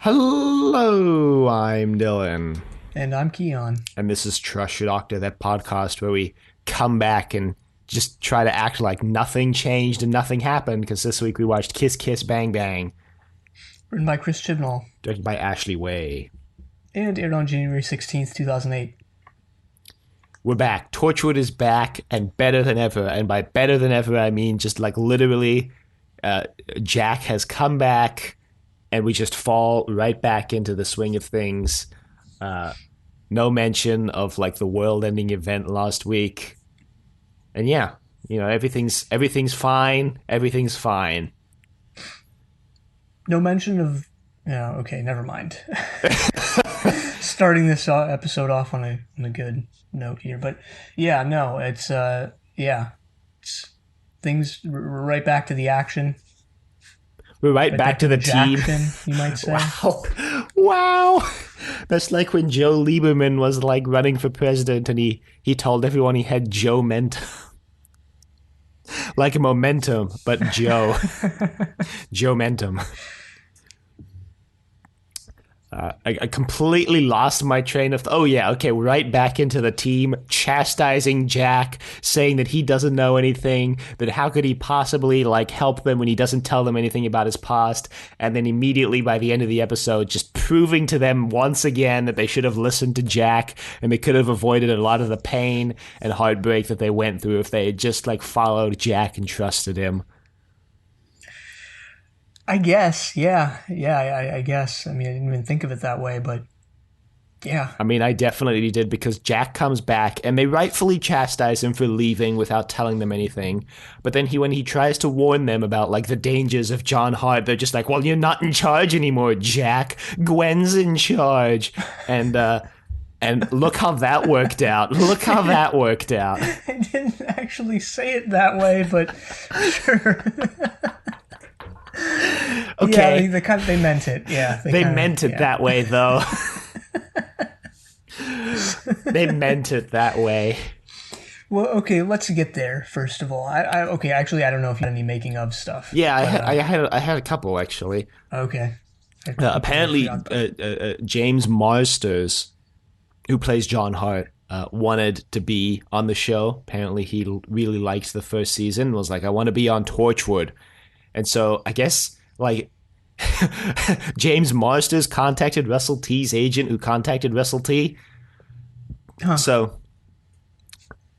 Hello, I'm Dylan. And I'm Keon. And this is Trust Your Doctor, that podcast where we come back and just try to act like nothing changed and nothing happened, because this week we watched Kiss Kiss Bang Bang, Written by Chris Chibnall. directed by Ashley Way. And aired on January 16th, 2008. We're back. Torchwood is back and better than ever. And by better than ever, I mean just like literally Jack has come back and we just fall right back into the swing of things. No mention of like the world-ending event last week. And yeah, you know, everything's fine. Everything's fine. No mention of... Yeah, okay, never mind. Starting this episode off on a good note here. But yeah, no, it's things right back to the action. We're right back to the team. Jackson, you might say. Wow. That's like when Joe Lieberman was like running for president and he told everyone he had Joe Mentum. Like a momentum, but Joe. Joe Mentum. I completely lost my train of... Oh, yeah, okay, right back into the team, chastising Jack, saying that he doesn't know anything, that how could he possibly, like, help them when he doesn't tell them anything about his past, and then immediately by the end of the episode, just proving to them once again that they should have listened to Jack, and they could have avoided a lot of the pain and heartbreak that they went through if they had just, like, followed Jack and trusted him. I guess, yeah, I guess. I mean, I didn't even think of it that way, but yeah. I mean, I definitely did, because Jack comes back and they rightfully chastise him for leaving without telling them anything. But then when he tries to warn them about like the dangers of John Hart, they're just like, well, you're not in charge anymore, Jack. Gwen's in charge. And look how that worked out. Look how that worked out. I didn't actually say it that way, but sure. Okay. Yeah, they meant it. Yeah, they meant it that way, though. They meant it that way. Well, okay, let's get there first of all. Actually, I don't know if you had any making of stuff. Yeah, I had a couple actually. Okay. Apparently, James Marsters, who plays John Hart, wanted to be on the show. Apparently, he really liked the first season. Was like, I want to be on Torchwood. And so I guess, like, James Marsters contacted Russell T's agent who contacted Russell T. Huh. So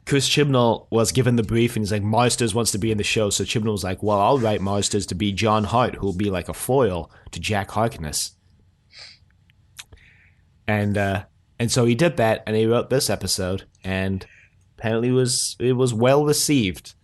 Chris Chibnall was given the brief, and he's like, Marsters wants to be in the show. So Chibnall was like, well, I'll write Marsters to be John Hart, who'll be like a foil to Jack Harkness. And so he did that, and he wrote this episode, and apparently it was well received.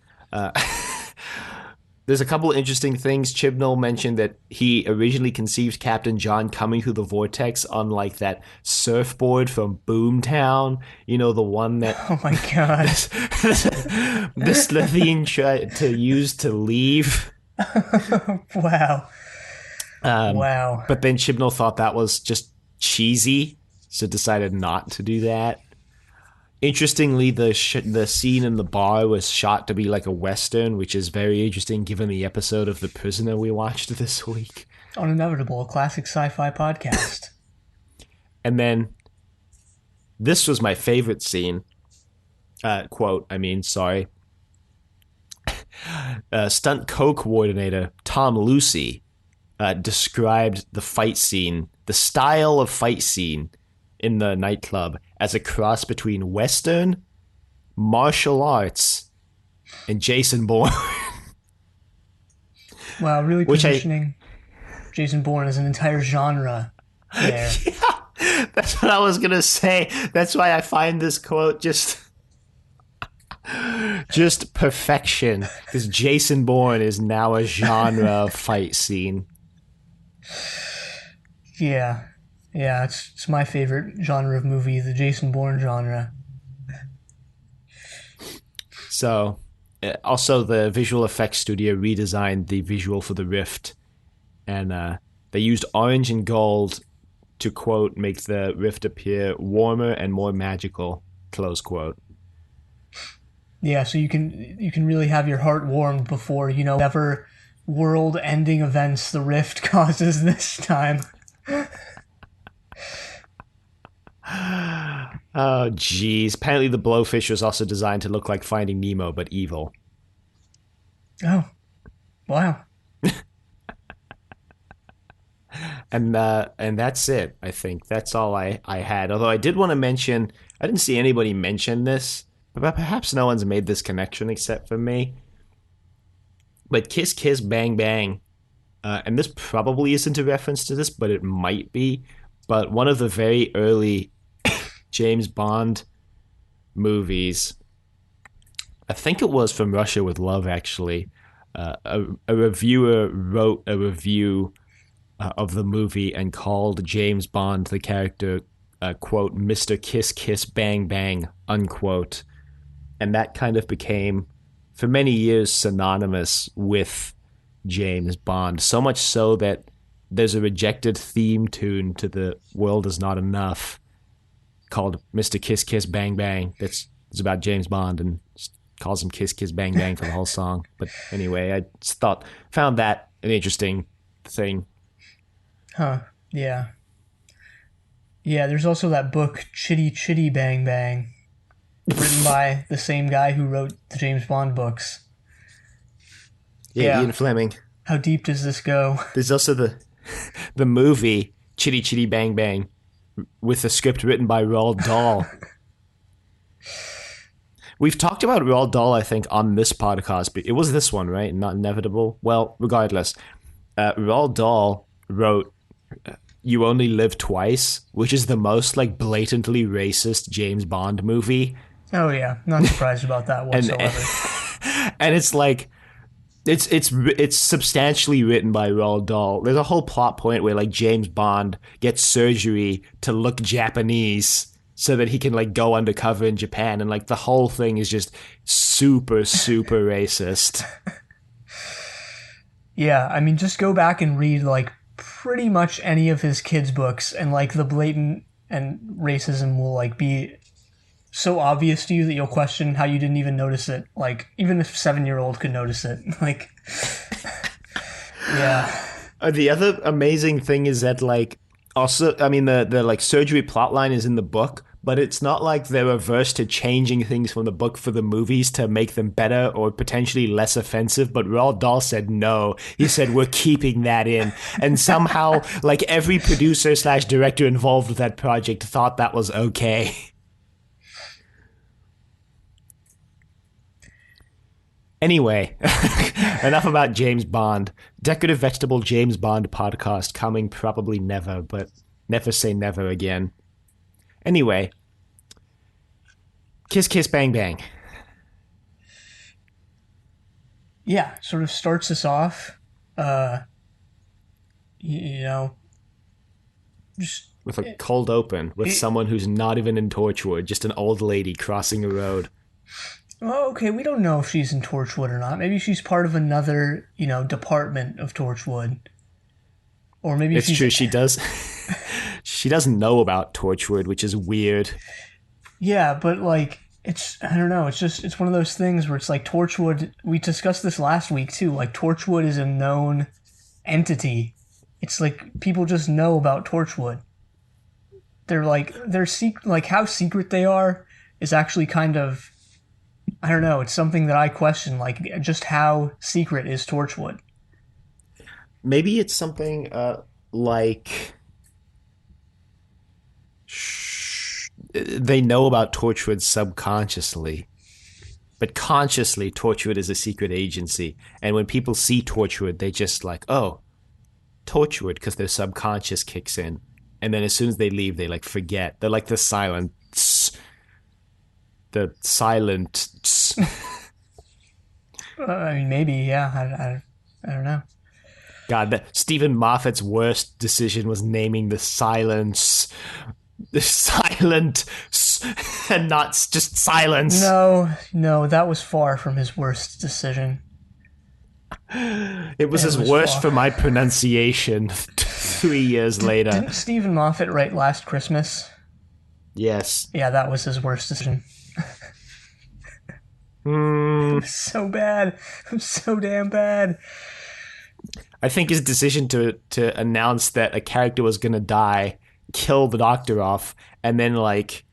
There's a couple of interesting things. Chibnall mentioned that he originally conceived Captain John coming through the vortex on like that surfboard from Boomtown. You know, the one that... Oh my God. this Slitheen tried to use to leave. Wow. Wow. But then Chibnall thought that was just cheesy, so decided not to do that. Interestingly, the scene in the bar was shot to be like a Western, which is very interesting given the episode of The Prisoner we watched this week. On Inevitable, a classic sci-fi podcast. And then, this was my favorite scene. Sorry. Stunt co-coordinator Tom Lucy described the fight scene, the style of fight scene in the nightclub, as a cross between Western, martial arts, and Jason Bourne. Wow, really positioning Jason Bourne as an entire genre there. Yeah, that's what I was going to say. That's why I find this quote just perfection, because Jason Bourne is now a genre of fight scene. Yeah. Yeah, it's my favorite genre of movie, the Jason Bourne genre. So, also the visual effects studio redesigned the visual for the Rift, and they used orange and gold to, quote, make the Rift appear warmer and more magical, close quote. Yeah, so you can really have your heart warmed before, whatever world-ending events the Rift causes this time. Oh, jeez. Apparently, the blowfish was also designed to look like Finding Nemo, but evil. Oh, wow. And that's it. I think that's all I had. Although I did want to mention, I didn't see anybody mention this, but perhaps no one's made this connection except for me. But Kiss Kiss Bang Bang, and this probably isn't a reference to this, but it might be. But one of the very early James Bond movies, I think it was From Russia with Love, actually. A reviewer wrote a review of the movie and called James Bond, the character, quote, Mr. Kiss Kiss Bang Bang, unquote. And that kind of became, for many years, synonymous with James Bond. So much so that there's a rejected theme tune to The World Is Not Enough called Mr. Kiss Kiss Bang Bang. It's about James Bond and calls him Kiss Kiss Bang Bang for the whole song. But anyway, I just found that an interesting thing. Huh. Yeah. Yeah, there's also that book, Chitty Chitty Bang Bang, written by the same guy who wrote the James Bond books. Yeah, Ian Fleming. How deep does this go? There's also the movie Chitty Chitty Bang Bang with a script written by Roald Dahl. We've talked about Roald Dahl, I think, on this podcast, but it was this one, right? Not Inevitable? Well, regardless, Roald Dahl wrote You Only Live Twice, which is the most like blatantly racist James Bond movie. Oh yeah, not surprised about that whatsoever. And it's like it's substantially written by Roald Dahl. There's a whole plot point where like James Bond gets surgery to look Japanese so that he can like go undercover in Japan, and like the whole thing is just super racist. Yeah, I mean, just go back and read like pretty much any of his kids' books, and like the blatant and racism will like be so obvious to you that you'll question how you didn't even notice it. Like even if a 7-year-old could notice it, like yeah. The other amazing thing is that like also, I mean, the like surgery plotline is in the book, but it's not like they're averse to changing things from the book for the movies to make them better or potentially less offensive. But Roald Dahl said no. He said, we're keeping that in. And somehow, like every producer / director involved with that project thought that was okay. Anyway, enough about James Bond. Decorative Vegetable James Bond podcast coming probably never, but never say never again. Anyway, Kiss Kiss Bang Bang. Yeah, sort of starts us off, you know, just with a cold open with someone who's not even in Torchwood, just an old lady crossing a road. Oh, okay, we don't know if she's in Torchwood or not. Maybe she's part of another, you know, department of Torchwood. Or maybe it's true, she does. She doesn't know about Torchwood, which is weird. Yeah, but like, I don't know, it's one of those things where it's like Torchwood, we discussed this last week too, like Torchwood is a known entity. It's like, people just know about Torchwood. They're like how secret they are is actually kind of, I don't know, it's something that I question, like just how secret is Torchwood? Maybe it's something like they know about Torchwood subconsciously, but consciously Torchwood is a secret agency, and when people see Torchwood they just like, oh, Torchwood, because their subconscious kicks in, and then as soon as they leave they like forget. They're like the silent I mean, maybe, yeah, I don't know. God, Stephen Moffat's worst decision was naming the silent and not just silence. No, that was far from his worst decision. It was his worst for my pronunciation 3 years later. Didn't Stephen Moffat write Last Christmas? Yes. Yeah, that was his worst decision. It was so bad. It was so damn bad. I think his decision to announce that a character was going to die, kill the doctor off, and then like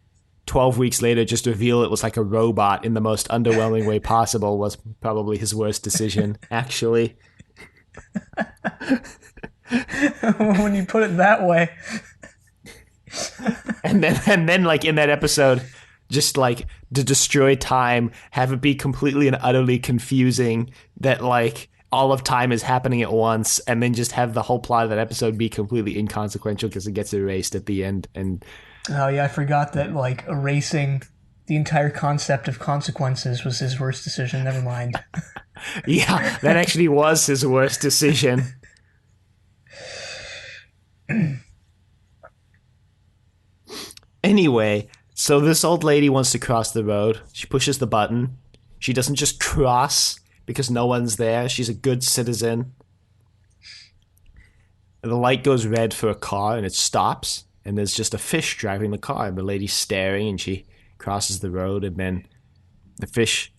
12 weeks later just reveal it was like a robot in the most underwhelming way possible was probably his worst decision, actually. When you put it that way. And then like in that episode, just like to destroy time, have it be completely and utterly confusing that like all of time is happening at once, and then just have the whole plot of that episode be completely inconsequential because it gets erased at the end. And oh yeah, I forgot that like erasing the entire concept of consequences was his worst decision. Never mind. yeah, that actually was his worst decision. Anyway, so this old lady wants to cross the road. She pushes the button. She doesn't just cross because no one's there. She's a good citizen. The light goes red for a car and it stops. And there's just a fish driving the car. And the lady's staring and she crosses the road. And then the fish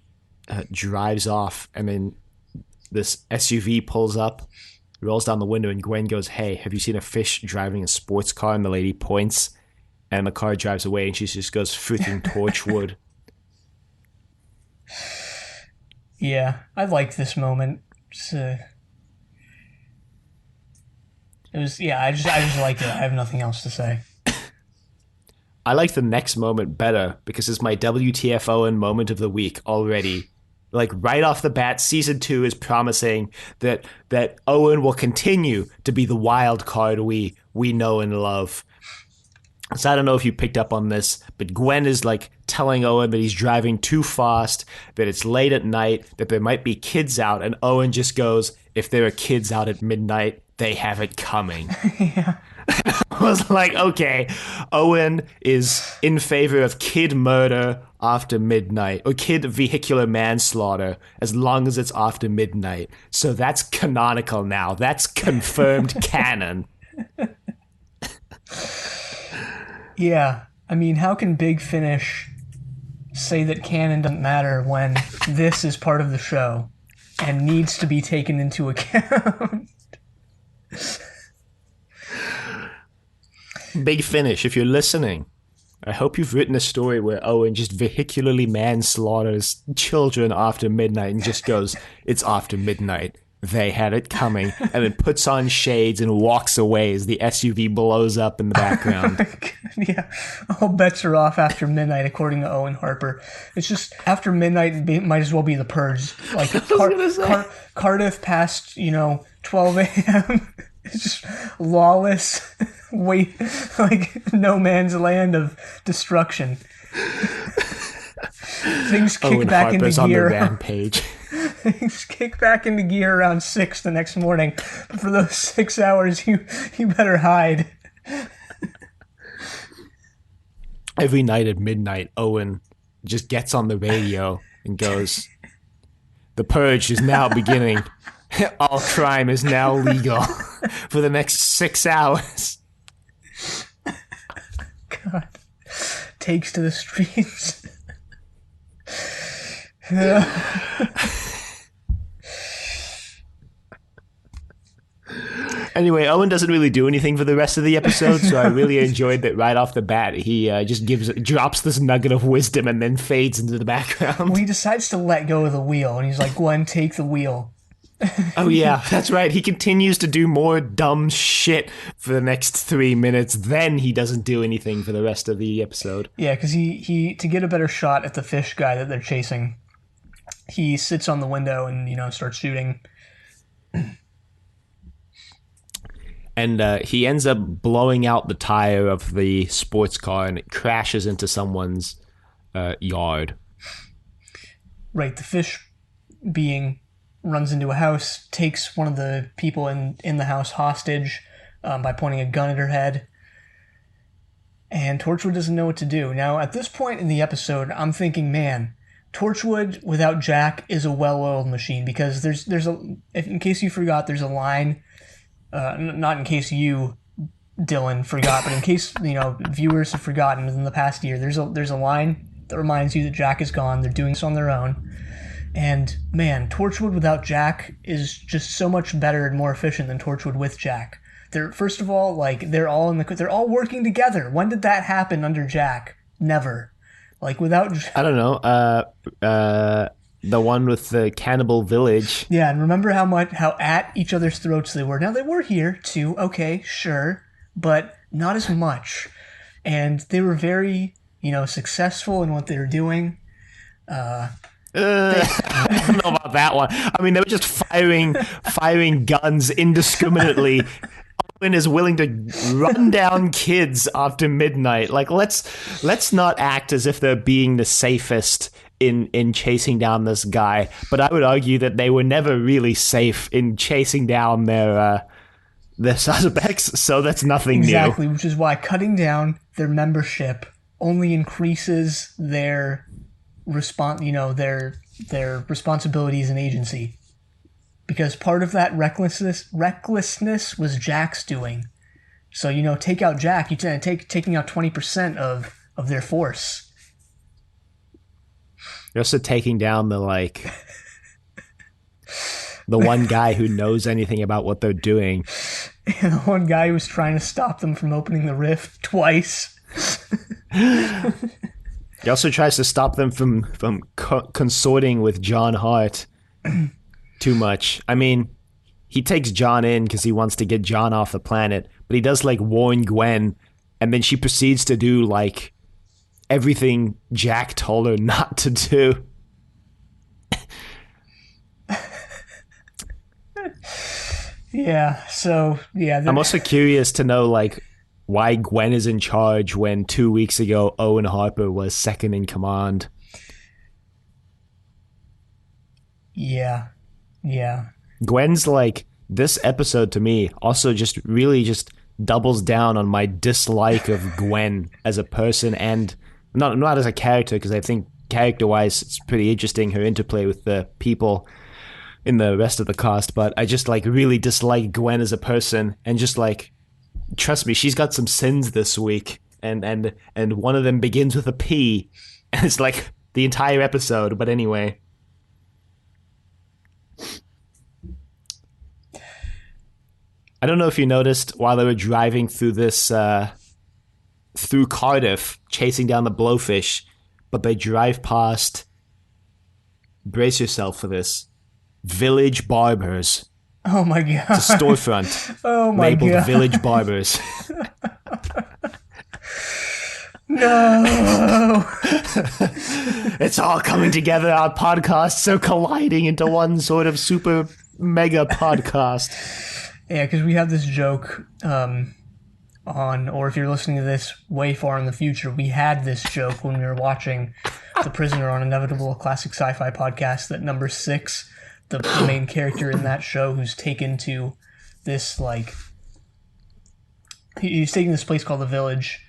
drives off. And then this SUV pulls up, rolls down the window. And Gwen goes, "Hey, have you seen a fish driving a sports car?" And the lady points. And the car drives away, and she just goes freaking Torchwood. Yeah, I liked this moment. It was, yeah, I just liked it. I have nothing else to say. I like the next moment better because it's my WTF Owen moment of the week already. Like right off the bat, season 2 is promising that Owen will continue to be the wild card we know and love. So I don't know if you picked up on this, but Gwen is like telling Owen that he's driving too fast, that it's late at night, that there might be kids out, and Owen just goes, "If there are kids out at midnight, they have it coming." Yeah. I was like, okay, Owen is in favor of kid murder after midnight, or kid vehicular manslaughter, as long as it's after midnight. So that's canonical now. That's confirmed canon. Yeah, I mean, how can Big Finish say that canon doesn't matter when this is part of the show and needs to be taken into account? Big Finish, if you're listening, I hope you've written a story where Owen just vehicularly manslaughters children after midnight and just goes, "It's after midnight. They had it coming," and then puts on shades and walks away as the SUV blows up in the background. Yeah, all bets are off after midnight, according to Owen Harper. It's just after midnight, it might as well be the purge. Like Cardiff past 12 a.m. It's just lawless, wait, like no man's land of destruction. Things kick Owen back Harper's into gear. On the rampage. Things kick back into gear around 6 the next morning. But for those 6 hours, you better hide. Every night at midnight, Owen just gets on the radio and goes, "The purge is now beginning. All crime is now legal for the next 6 hours." God. Takes to the streets. Anyway, Owen doesn't really do anything for the rest of the episode, so I really enjoyed that right off the bat. He just drops this nugget of wisdom and then fades into the background. Well, he decides to let go of the wheel, and he's like, "Gwen, take the wheel." Oh yeah, that's right. He continues to do more dumb shit for the next 3 minutes, then he doesn't do anything for the rest of the episode. Yeah, because he to get a better shot at the fish guy that they're chasing, he sits on the window and starts shooting. And he ends up blowing out the tire of the sports car, and it crashes into someone's yard. Right, the fish being runs into a house, takes one of the people in the house hostage by pointing a gun at her head. And Torchwood doesn't know what to do. Now, at this point in the episode, I'm thinking, man, Torchwood without Jack is a well-oiled machine, because there's in case you forgot, there's a line, not in case you, Dylan, forgot, but in case viewers have forgotten in the past year, there's a line that reminds you that Jack is gone. They're doing this on their own. And man, Torchwood without Jack is just so much better and more efficient than Torchwood with Jack. First of all, they're all working together. When did that happen under Jack? Never. Like without. I don't know. The one with the cannibal village. Yeah, and remember how at each other's throats they were. Now they were here too. Okay, sure, but not as much. And they were very, successful in what they were doing. I don't know about that one. I mean, they were just firing guns indiscriminately. Owen is willing to run down kids after midnight. Like, let's not act as if they're being the safest in chasing down this guy. But I would argue that they were never really safe in chasing down their suspects. So that's nothing new. Exactly, which is why cutting down their membership only increases their their responsibilities and agency, because part of that recklessness was Jack's doing. So take out Jack, taking out 20% of their force. You're also taking down the one guy who knows anything about what they're doing. And the one guy who was trying to stop them from opening the rift twice. He also tries to stop them from consorting with John Hart too much. I mean, he takes John in because he wants to get John off the planet, but he does warn Gwen, and then she proceeds to do everything Jack told her not to do. Yeah, so yeah. I'm also curious to know why Gwen is in charge when 2 weeks ago Owen Harper was second in command. Yeah. Gwen's this episode to me also just doubles down on my dislike of Gwen as a person, and not as a character, because I think character-wise it's pretty interesting, her interplay with the people in the rest of the cast, but I just really dislike Gwen as a person, and just trust me, she's got some sins this week, and one of them begins with a P, and it's the entire episode. But anyway, I don't know if you noticed while they were driving through through Cardiff, chasing down the blowfish, but they drive past, brace yourself for this, Village Barbers. Oh my god. It's a storefront. Oh my labeled god. Village Barbers. No. It's all coming together. Our podcasts are colliding into one sort of super mega podcast. Yeah, because we have this joke or if you're listening to this way far in the future, we had this joke when we were watching The Prisoner on Inevitable, a classic sci-fi podcast, that number 6, the main character in that show, who's taken to this he's taken this place called the Village,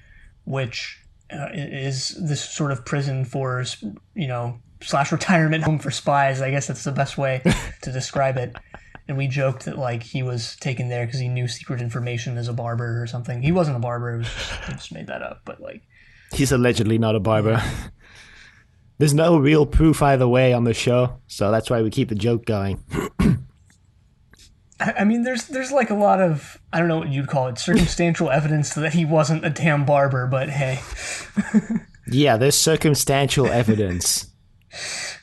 which is this sort of prison for / retirement home for spies. I guess that's the best way to describe it. And we joked that he was taken there because he knew secret information as a barber or something. He wasn't a barber. I just made that up. But he's allegedly not a barber. There's no real proof either way on the show, so that's why we keep the joke going. I mean, there's a lot of, I don't know what you'd call it, circumstantial evidence that he wasn't a damn barber, but hey. Yeah, there's circumstantial evidence.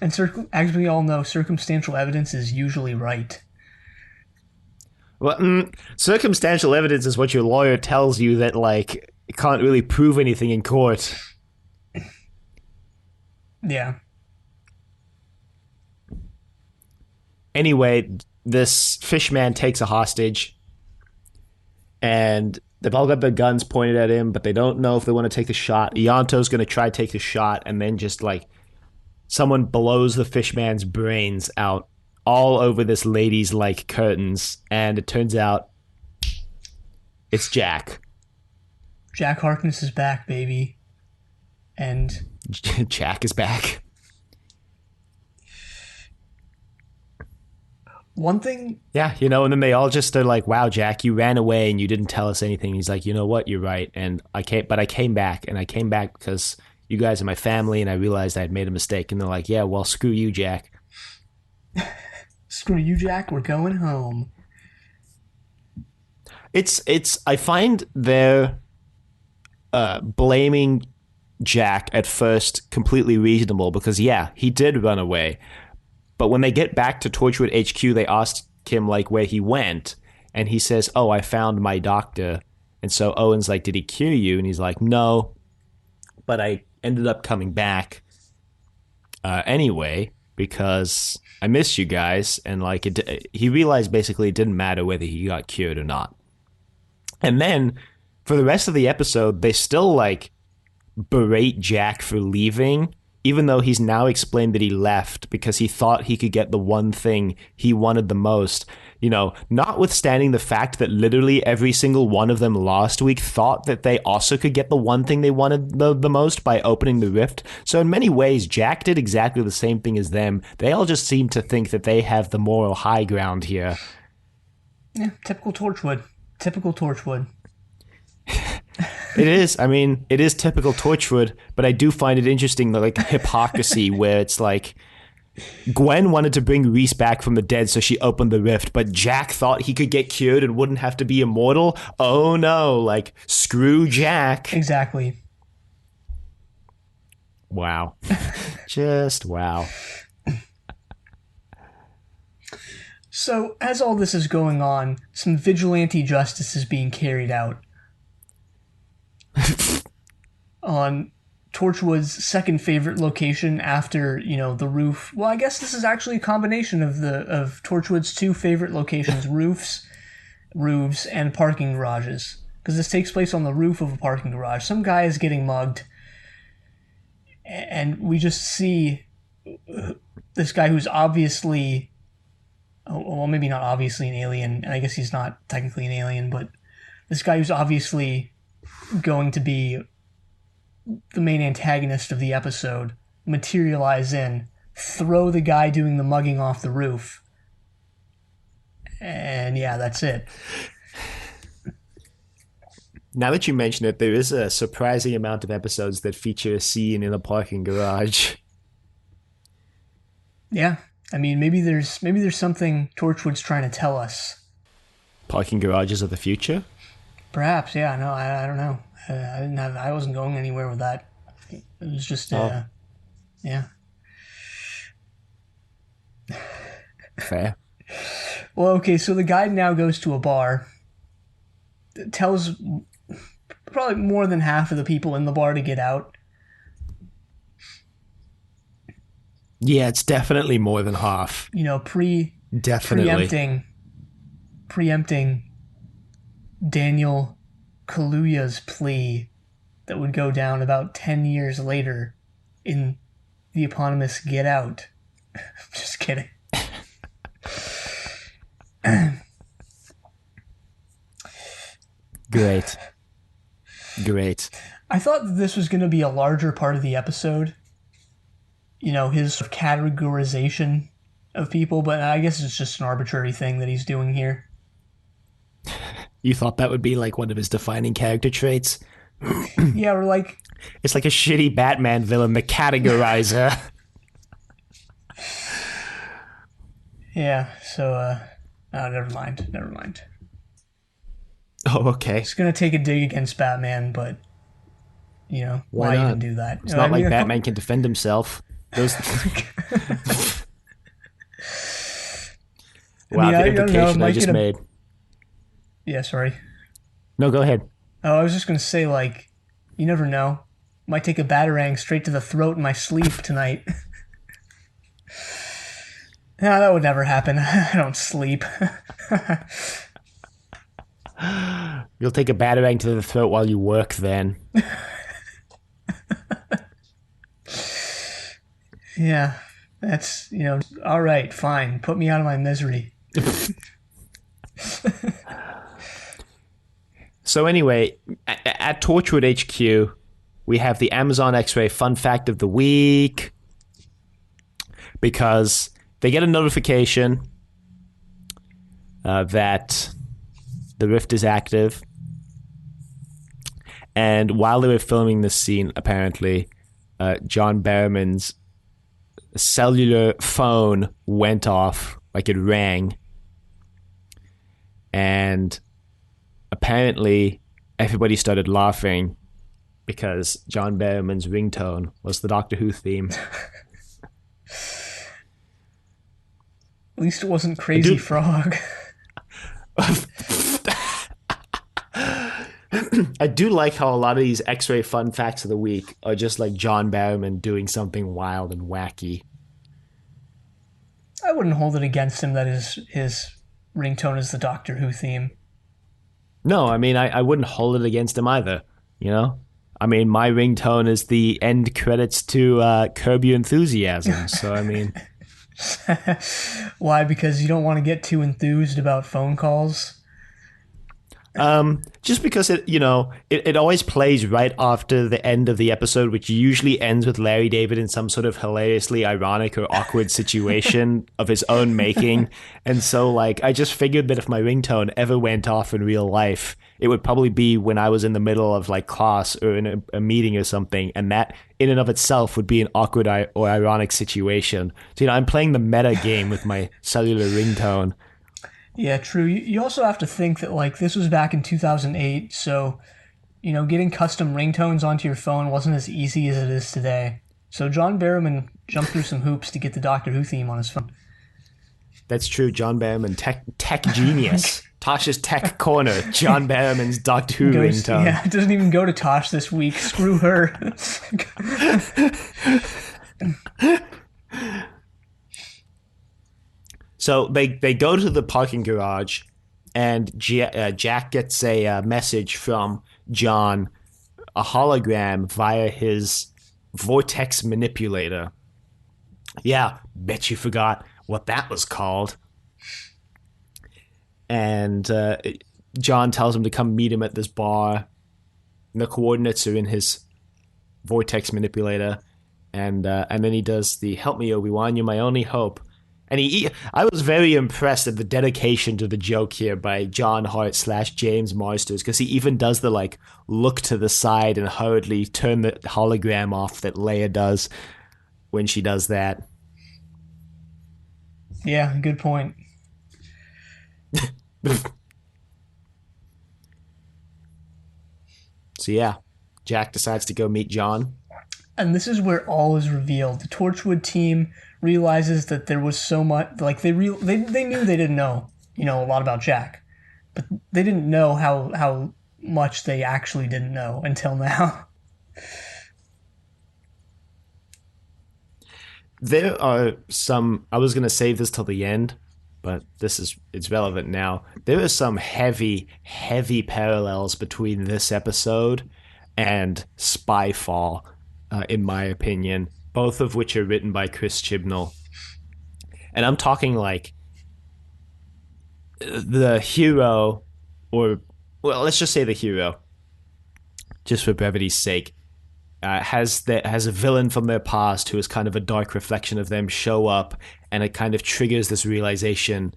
And as we all know, circumstantial evidence is usually right. Well, circumstantial evidence is what your lawyer tells you that can't really prove anything in court. Yeah. Anyway, this fishman takes a hostage, and they've all got their guns pointed at him, but they don't know if they want to take the shot. Ianto's going to try to take the shot, and then just someone blows the fishman's brains out all over this lady's curtains, and it turns out it's Jack. Jack Harkness is back, baby. And Jack is back. One thing... Yeah, and then they all just are wow, Jack, you ran away and you didn't tell us anything. He's like, you know what, you're right. And I came back, and I came back because you guys are my family, and I realized I had made a mistake. And they're like, yeah, well, screw you, Jack. Screw you, Jack, we're going home. I find they're blaming Jack at first completely reasonable because, yeah, he did run away. But when they get back to Torchwood HQ, they ask him, like, where he went. And he says, oh, I found my doctor. And so Owen's like, did he cure you? And he's like, no, but I ended up coming back anyway because I missed you guys. And, like, he realized basically it didn't matter whether he got cured or not. And then for the rest of the episode, they still, like, berate Jack for leaving, even though he's now explained that he left because he thought he could get the one thing he wanted the most. You know, notwithstanding the fact that literally every single one of them last week thought that they also could get the one thing they wanted the most by opening the rift. So in many ways, Jack did exactly the same thing as them. They all just seem to think that they have the moral high ground here. Yeah, typical Torchwood. Typical Torchwood. It is. I mean, it is typical Torchwood, but I do find it interesting, like, hypocrisy where it's like Gwen wanted to bring Reese back from the dead, so she opened the rift, but Jack thought he could get cured and wouldn't have to be immortal. Oh no, like, screw Jack. Exactly. Wow. Just wow. So, as all this is going on, some vigilante justice is being carried out on Torchwood's second favorite location after, you know, the roof. Well, I guess this is actually a combination of Torchwood's two favorite locations, roofs, and parking garages. Because this takes place on the roof of a parking garage. Some guy is getting mugged, and we just see this guy who's obviously, well, maybe not obviously an alien, and I guess he's not technically an alien, but this guy who's obviously going to be the main antagonist of the episode materialize in, throw the guy doing the mugging off the roof, and yeah, that's it. Now that you mention it, there is a surprising amount of episodes that feature a scene in a parking garage. Yeah, I mean, maybe there's something Torchwood's trying to tell us. Parking garages of the future? Perhaps, yeah. No, I don't know. I wasn't going anywhere with that. It was just, yeah. Fair. Well, okay, so the guy now goes to a bar, tells probably more than half of the people in the bar to get out. Yeah, it's definitely more than half. You know, Definitely. preempting Daniel Kaluuya's plea that would go down about 10 years later in the eponymous Get Out. Just kidding. Great. I thought that this was going to be a larger part of the episode. You know, his categorization of people, but I guess it's just an arbitrary thing that he's doing here. You thought that would be like one of his defining character traits? Yeah, or like... It's like a shitty Batman villain, the categorizer. Yeah, so, never mind. Oh, okay. It's gonna take a dig against Batman, but, you know, why even do that? It's not like Batman can defend himself. Those... Wow, the implication I just made. Yeah, sorry. No, go ahead. Oh, I was just gonna say, like, you never know. Might take a batarang straight to the throat in my sleep tonight. No, that would never happen. I don't sleep. You'll take a batarang to the throat while you work, then. Yeah, that's, you know, all right, fine. Put me out of my misery. So anyway, at Torchwood HQ, we have the Amazon X-Ray fun fact of the week, because they get a notification that the rift is active. And while they were filming this scene, apparently, John Barrowman's cellular phone went off, like it rang. And apparently everybody started laughing because John Barrowman's ringtone was the Doctor Who theme. At least it wasn't Crazy Frog. I do like how a lot of these X-ray fun facts of the week are just like John Barrowman doing something wild and wacky. I wouldn't hold it against him that his ringtone is the Doctor Who theme. No, I mean, I wouldn't hold it against him either, you know? I mean, my ringtone is the end credits to Curb Your Enthusiasm, so I mean... Why? Because you don't want to get too enthused about phone calls? Just because it always plays right after the end of the episode, which usually ends with Larry David in some sort of hilariously ironic or awkward situation of his own making. And so, like, I just figured that if my ringtone ever went off in real life, it would probably be when I was in the middle of, like, class or in a meeting or something. And that, in and of itself, would be an awkward or ironic situation. So, I'm playing the meta game with my cellular ringtone. Yeah, true. You also have to think that, like, this was back in 2008, so, getting custom ringtones onto your phone wasn't as easy as it is today. So John Barrowman jumped through some hoops to get the Doctor Who theme on his phone. That's true. John Barrowman, tech genius. Tosh's Tech Corner, John Barrowman's Doctor Who ringtone. Yeah, it doesn't even go to Tosh this week. Screw her. So they go to the parking garage, and Jack gets a message from John, a hologram via his vortex manipulator. Yeah, bet you forgot what that was called. And John tells him to come meet him at this bar. And the coordinates are in his vortex manipulator. And then he does the "Help me, Obi-Wan, you're my only hope." And I was very impressed at the dedication to the joke here by John Hart / James Marsters, because he even does the, like, look to the side and hurriedly turn the hologram off that Leia does when she does that. Yeah, good point. So yeah, Jack decides to go meet John. And this is where all is revealed. The Torchwood team realizes that there was so much, like, they knew they didn't know, a lot about Jack, but they didn't know how much they actually didn't know until now. There are some, I was going to save this till the end, but it's relevant now. There are some heavy parallels between this episode and Spyfall, in my opinion, both of which are written by Chris Chibnall. And I'm talking like the hero, let's just say the hero, just for brevity's sake, has a villain from their past who is kind of a dark reflection of them show up, and it kind of triggers this realization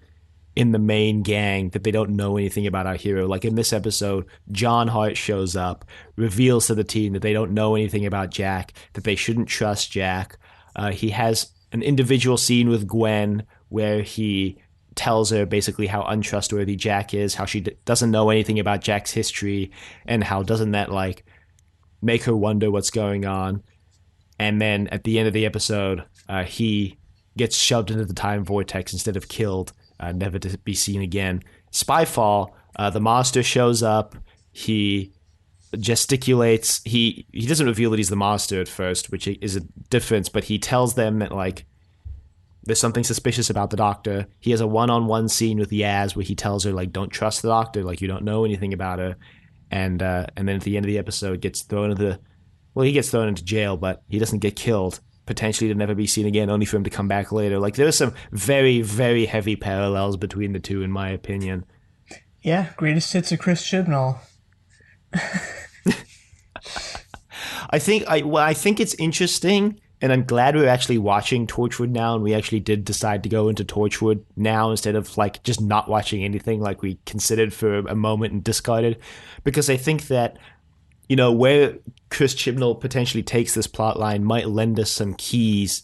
in the main gang that they don't know anything about our hero. Like in this episode, John Hart shows up, reveals to the team that they don't know anything about Jack, that they shouldn't trust Jack. He has an individual scene with Gwen where he tells her basically how untrustworthy Jack is, how she doesn't know anything about Jack's history, and how doesn't that, like, make her wonder what's going on. And then at the end of the episode, he gets shoved into the time vortex instead of killed, never to be seen again. Spyfall, the monster shows up. He gesticulates. He doesn't reveal that he's the monster at first, which is a difference, but he tells them that, like, there's something suspicious about the Doctor. He has a one-on-one scene with Yaz where he tells her, like, don't trust the Doctor, like, you don't know anything about her. And then at the end of the episode gets thrown into he gets thrown into jail, but he doesn't get killed, potentially to never be seen again, only for him to come back later. Like, there are some very, very heavy parallels between the two, in my opinion. Yeah, greatest hits of Chris Chibnall. I think it's interesting, and I'm glad we're actually watching Torchwood now, and we actually did decide to go into Torchwood now instead of, like, just not watching anything like we considered for a moment and discarded, because I think that, where Chris Chibnall potentially takes this plotline might lend us some keys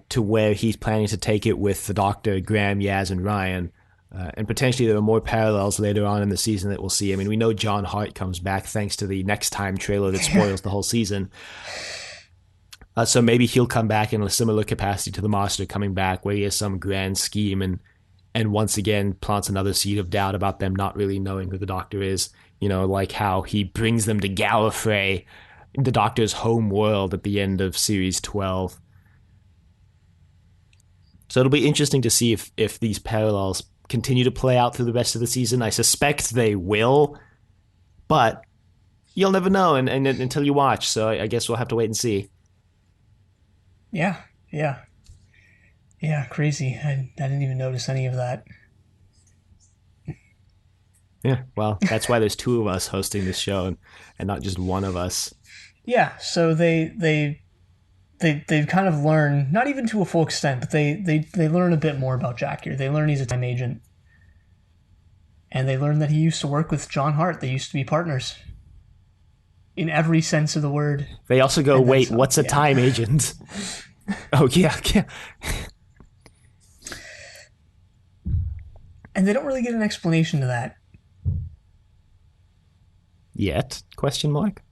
to where he's planning to take it with the Doctor, Graham, Yaz, and Ryan. And potentially there are more parallels later on in the season that we'll see. I mean, we know John Hart comes back thanks to the Next Time trailer that spoils the whole season. So maybe he'll come back in a similar capacity to the Master coming back, where he has some grand scheme and once again plants another seed of doubt about them not really knowing who the Doctor is. You know, like how he brings them to Gallifrey, the Doctor's home world, at the end of Series 12. So it'll be interesting to see if these parallels continue to play out through the rest of the season. I suspect they will, but you'll never know until you watch. So I guess we'll have to wait and see. Yeah. Crazy. I didn't even notice any of that. Yeah, well, that's why there's two of us hosting this show and not just one of us. Yeah, so they've kind of learned, not even to a full extent, but they learn a bit more about Jack here. They learn he's a time agent. And they learn that he used to work with John Hart. They used to be partners. In every sense of the word. They also go, wait, what's a time agent? Oh, yeah. And they don't really get an explanation to that. Yet? Question mark?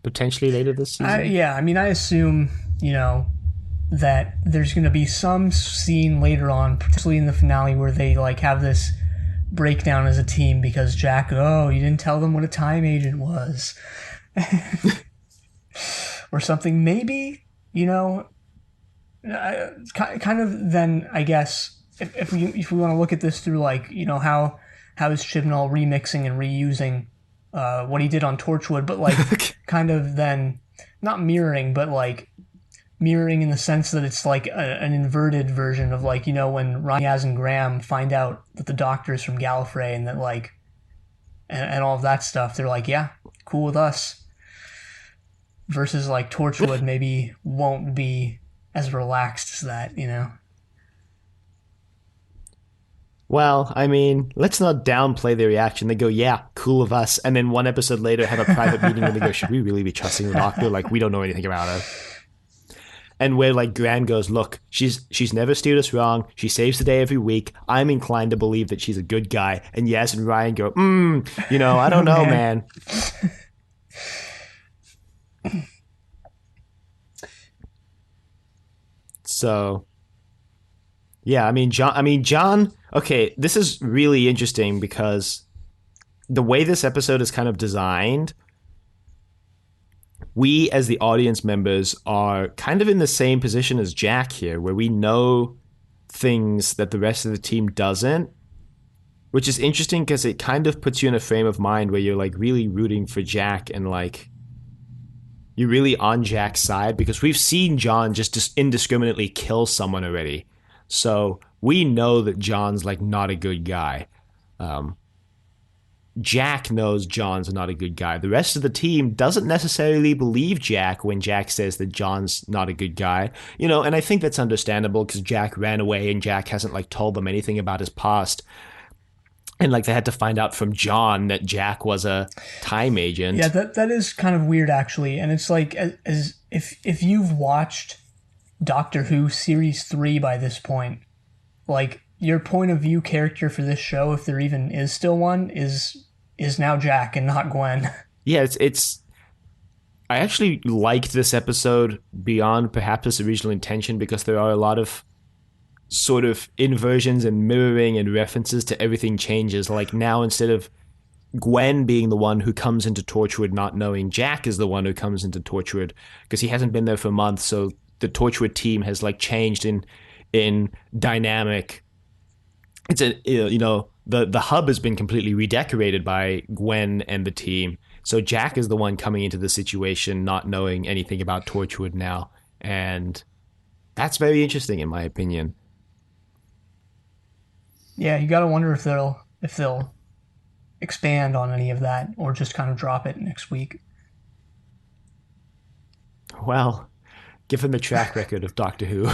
Potentially later this season? I assume, that there's going to be some scene later on, particularly in the finale, where they have this breakdown as a team because Jack, you didn't tell them what a time agent was. Or something. Maybe, kind of then, I guess, if we want to look at this through, how is Chibnall remixing and reusing what he did on Torchwood, but kind of then not mirroring, but mirroring in the sense that it's an inverted version of when Yaz and Graham find out that the Doctor is from Gallifrey and that and all of that stuff. They're yeah, cool with us. Versus Torchwood maybe won't be as relaxed as that, Well, I mean, let's not downplay the reaction. They go, yeah, cool of us. And then one episode later have a private meeting where they go, should we really be trusting the Doctor? We don't know anything about her. And where Gran goes, look, she's never steered us wrong. She saves the day every week. I'm inclined to believe that she's a good guy. And Yaz and Ryan go, I don't know, man. So, yeah, I mean, John, okay, this is really interesting because the way this episode is kind of designed, we as the audience members are kind of in the same position as Jack here, where we know things that the rest of the team doesn't, which is interesting because it kind of puts you in a frame of mind where you're really rooting for Jack and you're really on Jack's side because we've seen John just indiscriminately kill someone already. So we know that John's not a good guy. Jack knows John's not a good guy. The rest of the team doesn't necessarily believe Jack when Jack says that John's not a good guy. And I think that's understandable because Jack ran away and Jack hasn't told them anything about his past. And they had to find out from John that Jack was a time agent. Yeah, that is kind of weird actually. And it's as if you've watched Doctor Who Series 3 by this point, your point of view character for this show, if there even is still one, is now Jack and not Gwen. Yeah, it's I actually liked this episode beyond perhaps its original intention because there are a lot of sort of inversions and mirroring and references to everything changes. Now, instead of Gwen being the one who comes into Torchwood not knowing, Jack is the one who comes into Torchwood because he hasn't been there for months. So the Torchwood team has changed in dynamic. It's the hub has been completely redecorated by Gwen and the team. So Jack is the one coming into the situation not knowing anything about Torchwood now, and that's very interesting in my opinion. Yeah, you gotta wonder if they'll expand on any of that or just kind of drop it next week. Well, given the track record of Doctor Who,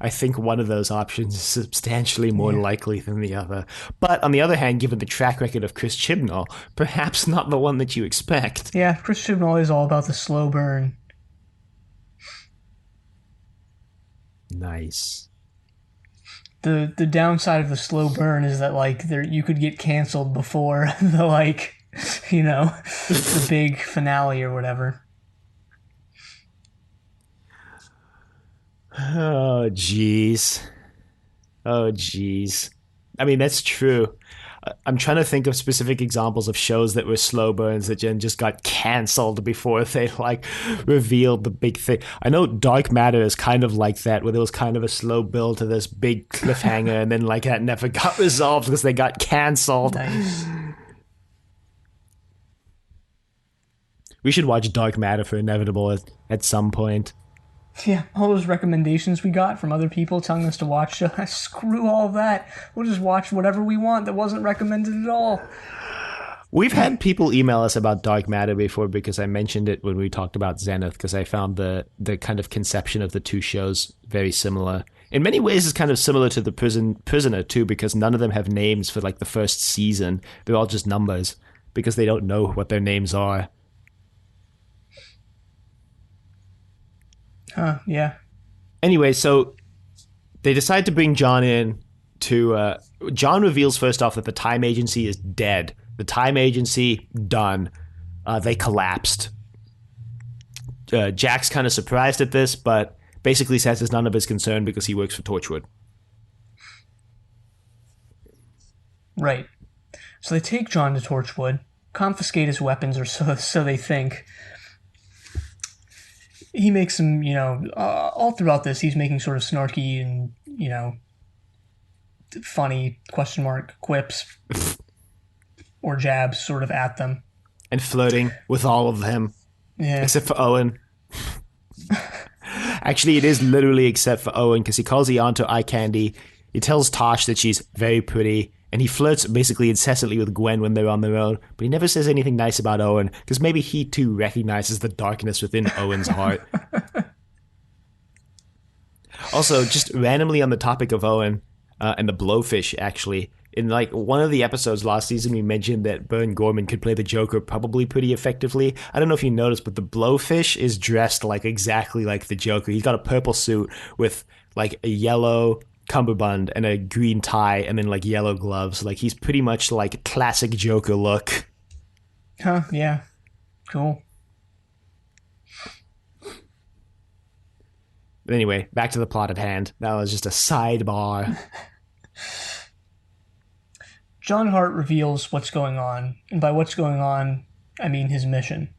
I think one of those options is substantially more likely than the other. But on the other hand, given the track record of Chris Chibnall, perhaps not the one that you expect. Yeah, Chris Chibnall is all about the slow burn. Nice. The downside of the slow burn is that like you could get canceled before the like the big finale or whatever. Oh, jeez. Oh, jeez. I mean, that's true. I'm trying to think of specific examples of shows that were slow burns that just got cancelled before they like revealed the big thing. I know Dark Matter is kind of like that, where there was kind of a slow build to this big cliffhanger, and then like that never got resolved because they got cancelled. Nice. We should watch Dark Matter for Inevitable at some point. Yeah, all those recommendations we got from other people telling us to watch, screw all that. We'll just watch whatever we want that wasn't recommended at all. We've had people email us about Dark Matter before because I mentioned it when we talked about Zenith, because I found the kind of conception of the two shows very similar. In many ways, it's kind of similar to the Prisoner too, because none of them have names for like the first season. They're all just numbers because they don't know what their names are. Yeah. Anyway, so they decide to bring John in to... John reveals first off that the Time Agency is dead. The Time Agency, done. They collapsed. Jack's kind of surprised at this, but basically says it's none of his concern because he works for Torchwood. Right. So they take John to Torchwood, confiscate his weapons, or so they think. He makes some, all throughout this, he's making sort of snarky and, funny question mark quips or jabs sort of at them. And flirting with all of them. Yeah. Except for Owen. Actually, it is literally except for Owen, because he calls Ianto eye candy. He tells Tosh that she's very pretty, and he flirts basically incessantly with Gwen when they're on their own, but he never says anything nice about Owen, because maybe he too recognizes the darkness within Owen's heart. Also, just randomly on the topic of Owen and the Blowfish, actually, in like one of the episodes last season, we mentioned that Bourne Gorman could play the Joker probably pretty effectively. I don't know if you noticed, but the Blowfish is dressed like exactly like the Joker. He's got a purple suit with like a yellow cummerbund and a green tie and then like yellow gloves. Like he's pretty much like classic Joker look. Huh, yeah. Cool. But anyway, back to the plot at hand. That was just a sidebar. John Hart reveals what's going on, and by what's going on, I mean his mission.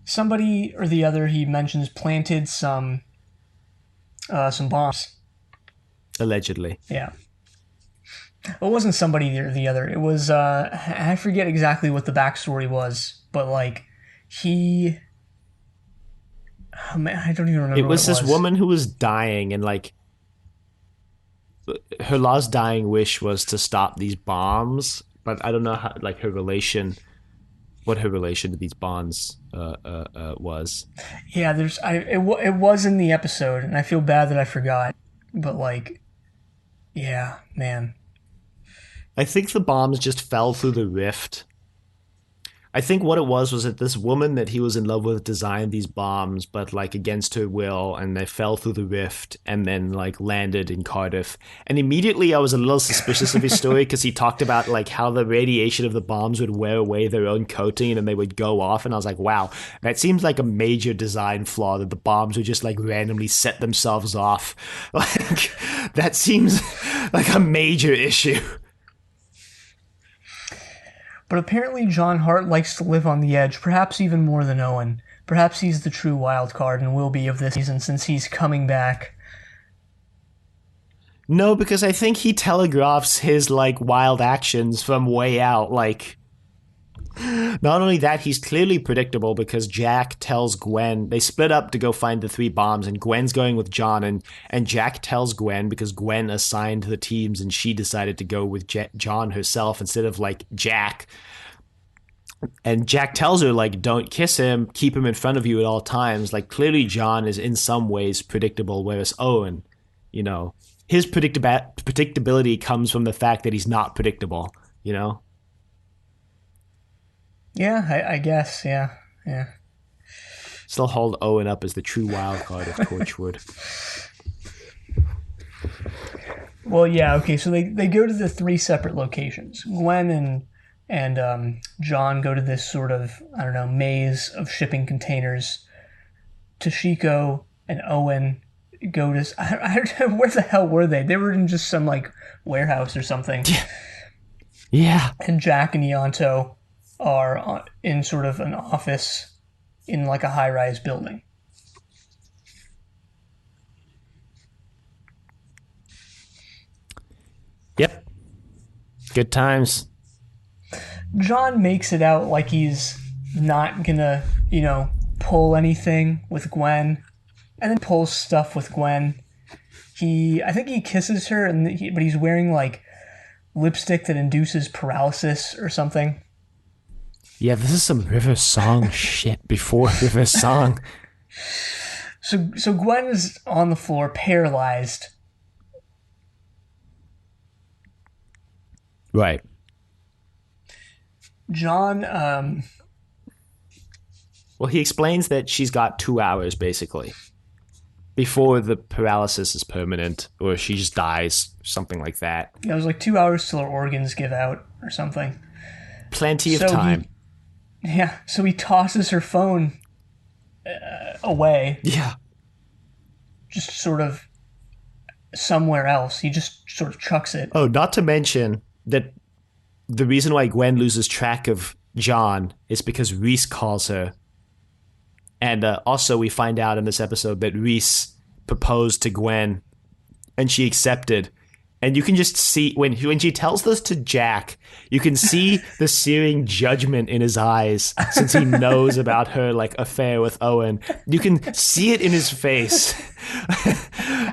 Somebody or the other, he mentions, planted some bombs. Allegedly. Yeah. Well, it wasn't somebody or the other. It was, I forget exactly what the backstory was, but like, he... Oh, man, I don't even remember It was what this woman who was dying, and like, her last dying wish was to stop these bombs, but I don't know how, like, what her relation to these bombs was. Yeah, it was in the episode, and I feel bad that I forgot, but like, yeah, man. I think the bombs just fell through the rift. I think what it was that this woman that he was in love with designed these bombs, but like against her will, and they fell through the rift and then like landed in Cardiff. And immediately I was a little suspicious of his story because he talked about like how the radiation of the bombs would wear away their own coating and then they would go off. And I was like, wow, that seems like a major design flaw, that the bombs would just like randomly set themselves off. Like that seems like a major issue. But apparently John Hart likes to live on the edge, perhaps even more than Owen. Perhaps he's the true wild card and will be of this season since he's coming back. No, because I think he telegraphs his like wild actions from way out. Like, not only that, he's clearly predictable because Jack tells Gwen, they split up to go find the 3 bombs, and Gwen's going with John, and Jack tells Gwen because Gwen assigned the teams and she decided to go with John herself instead of like Jack. And Jack tells her, like, don't kiss him, keep him in front of you at all times. Like, clearly John is in some ways predictable, whereas Owen, his predictability comes from the fact that he's not predictable, Yeah, I guess, yeah. Still hold Owen up as the true wild card of Torchwood. Well, yeah, okay. So they go to the three separate locations. Gwen and John go to this sort of, I don't know, maze of shipping containers. Toshiko and Owen go to, I don't know, where the hell were they? They were in just some like warehouse or something. Yeah. And Jack and Ianto are in sort of an office in like a high-rise building. Yep. Good times. John makes it out like he's not gonna, pull anything with Gwen, and then pulls stuff with Gwen. I think he kisses her, but he's wearing like lipstick that induces paralysis or something. Yeah, this is some River Song shit before River Song. So Gwen is on the floor, paralyzed. Right. John, well, he explains that she's got 2 hours, basically, before the paralysis is permanent, or she just dies, something like that. It was like 2 hours till her organs give out, or something. Plenty of time. So he tosses her phone away. Yeah. Just sort of somewhere else. He just sort of chucks it. Oh, not to mention that the reason why Gwen loses track of John is because Reese calls her. And also we find out in this episode that Reese proposed to Gwen and she accepted. And you can just see, when she tells this to Jack, you can see the searing judgment in his eyes since he knows about her like affair with Owen. You can see it in his face.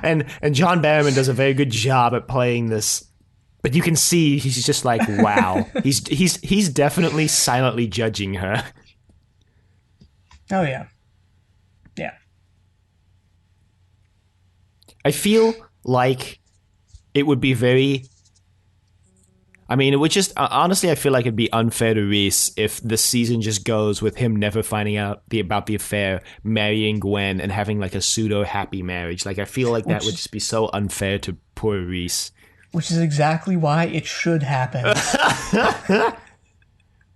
and John Barrowman does a very good job at playing this. But you can see he's just like, wow. He's definitely silently judging her. Oh yeah. Yeah. I feel like it would be very... I mean, it would just... honestly, I feel like it'd be unfair to Reese if the season just goes with him never finding out about the affair, marrying Gwen, and having like a pseudo-happy marriage. Like, I feel like that would just be so unfair to poor Reese. Which is exactly why it should happen.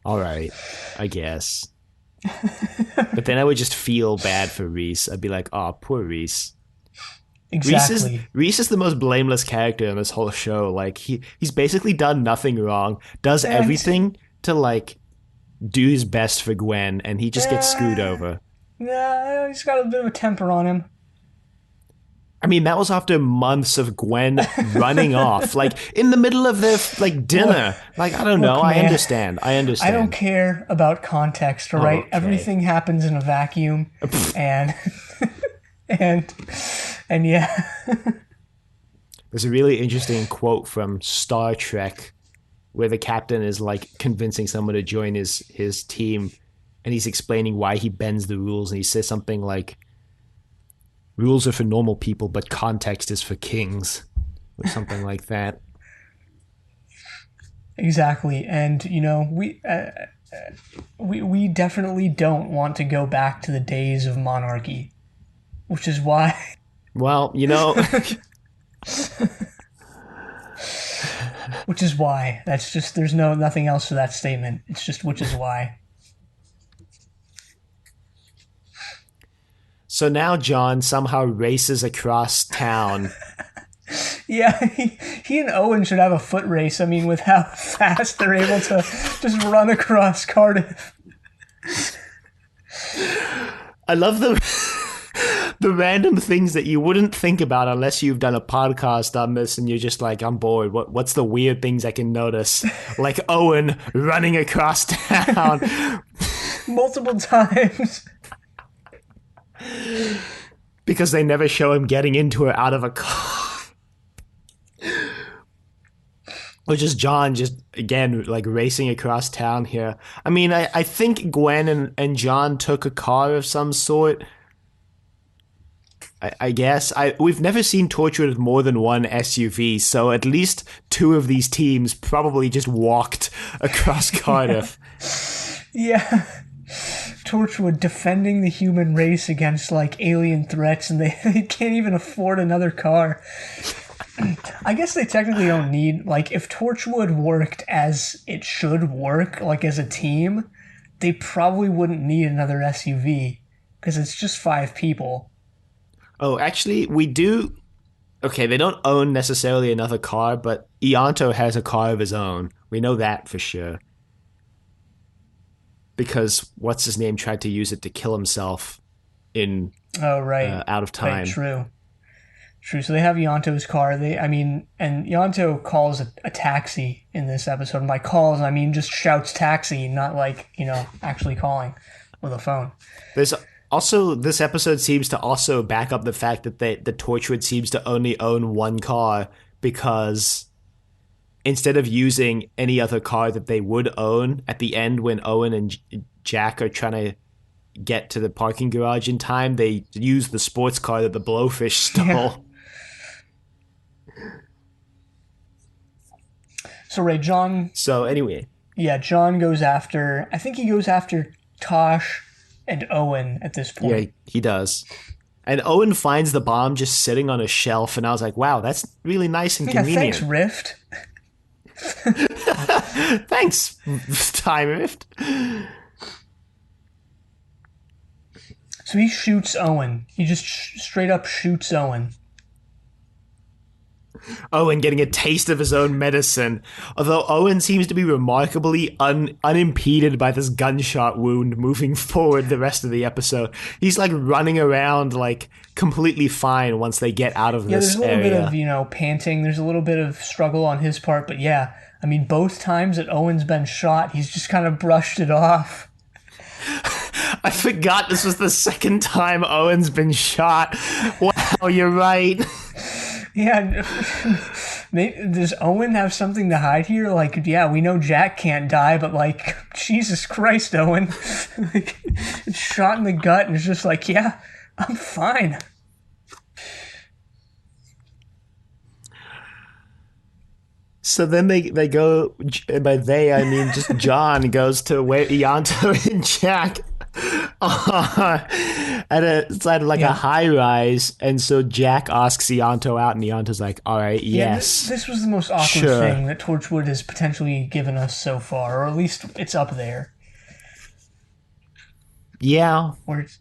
All right, I guess. But then I would just feel bad for Reese. I'd be like, oh, poor Reese. Exactly. Reese is the most blameless character in this whole show. Like, he's basically done nothing wrong, does everything to, like, do his best for Gwen, and he just gets screwed over. Nah, he's got a bit of a temper on him. I mean, that was after months of Gwen running off, like, in the middle of their, like, dinner. Like, I don't know. Man, I understand. I don't care about context, all right? Okay. Everything happens in a vacuum, and... and yeah. There's a really interesting quote from Star Trek where the captain is like convincing someone to join his team, and he's explaining why he bends the rules, and he says something like, rules are for normal people, but context is for kings, or something like that. Exactly. And we definitely don't want to go back to the days of monarchy. Which is why... Well, Which is why. That's just... There's nothing else to that statement. It's just which is why. So now John somehow races across town. Yeah, he and Owen should have a foot race. I mean, with how fast they're able to just run across Cardiff. I love the random things that you wouldn't think about unless you've done a podcast on this and you're just like, I'm bored. What's the weird things I can notice? Like Owen running across town. Multiple times. Because they never show him getting into or out of a car. Or just John just, again, like racing across town here. I mean, I think Gwen and John took a car of some sort. I guess. We've never seen Torchwood with more than one SUV, so at least two of these teams probably just walked across Cardiff. Yeah. Torchwood defending the human race against, like, alien threats, and they can't even afford another car. I guess they technically don't need, like, if Torchwood worked as it should work, like as a team, they probably wouldn't need another SUV because it's just 5 people. Oh, actually, we do. Okay, they don't own necessarily another car, but Ianto has a car of his own. We know that for sure. Because what's his name tried to use it to kill himself in Oh, right. Out of Right, Time. true. True. So they have Ianto's car. And Ianto calls a taxi in this episode. And by calls, I mean just shouts taxi, not like, actually calling with a phone. There's also this episode seems to also back up the fact that the Torchwood seems to only own one car because instead of using any other car that they would own at the end when Owen and Jack are trying to get to the parking garage in time, they use the sports car that the Blowfish stole. Yeah. So, Ray, John. So anyway, Yeah, John goes after. I think he goes after Tosh and Owen at this point. yeah, he does. And Owen finds the bomb just sitting on a shelf, and I was like, wow, that's really nice and Yeah, convenient. thanks, Rift. Thanks, Time Rift. So he shoots Owen. He just straight up shoots Owen. Owen getting a taste of his own medicine. Although Owen seems to be remarkably unimpeded by this gunshot wound moving forward the rest of the episode. He's like running around like completely fine once they get out of Yeah, this there's a little area. bit of, panting. There's a little bit of struggle on his part. But yeah, I mean, both times that Owen's been shot, he's just kind of brushed it off. I forgot this was the second time Owen's been shot. Wow, you're right. Yeah, does Owen have something to hide here? Like, yeah, we know Jack can't die, but like, Jesus Christ, Owen. Like, it's shot in the gut, and it's just like, yeah, I'm fine. So then they go, and by they I mean just John goes to where Ianto and Jack it's at like a high rise, and so Jack asks Ianto out, and Ianto's like, all right, yes. Yeah, this was the most awkward Sure. thing that Torchwood has potentially given us so far, or at least it's up there. Yeah, Where it's,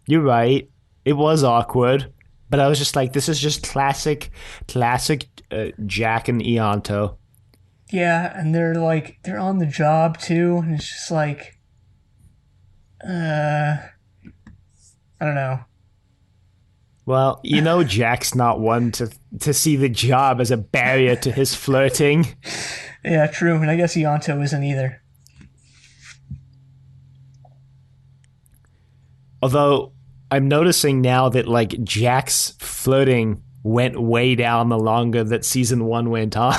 you're right. It was awkward, but I was just like, this is just classic Jack and Ianto. yeah, and they're on the job too, and it's just like, I don't know. Well, Jack's not one to see the job as a barrier to his flirting. Yeah, true, and I guess Ianto isn't either. Although I'm noticing now that like Jack's flirting went way down the longer that season 1 went on.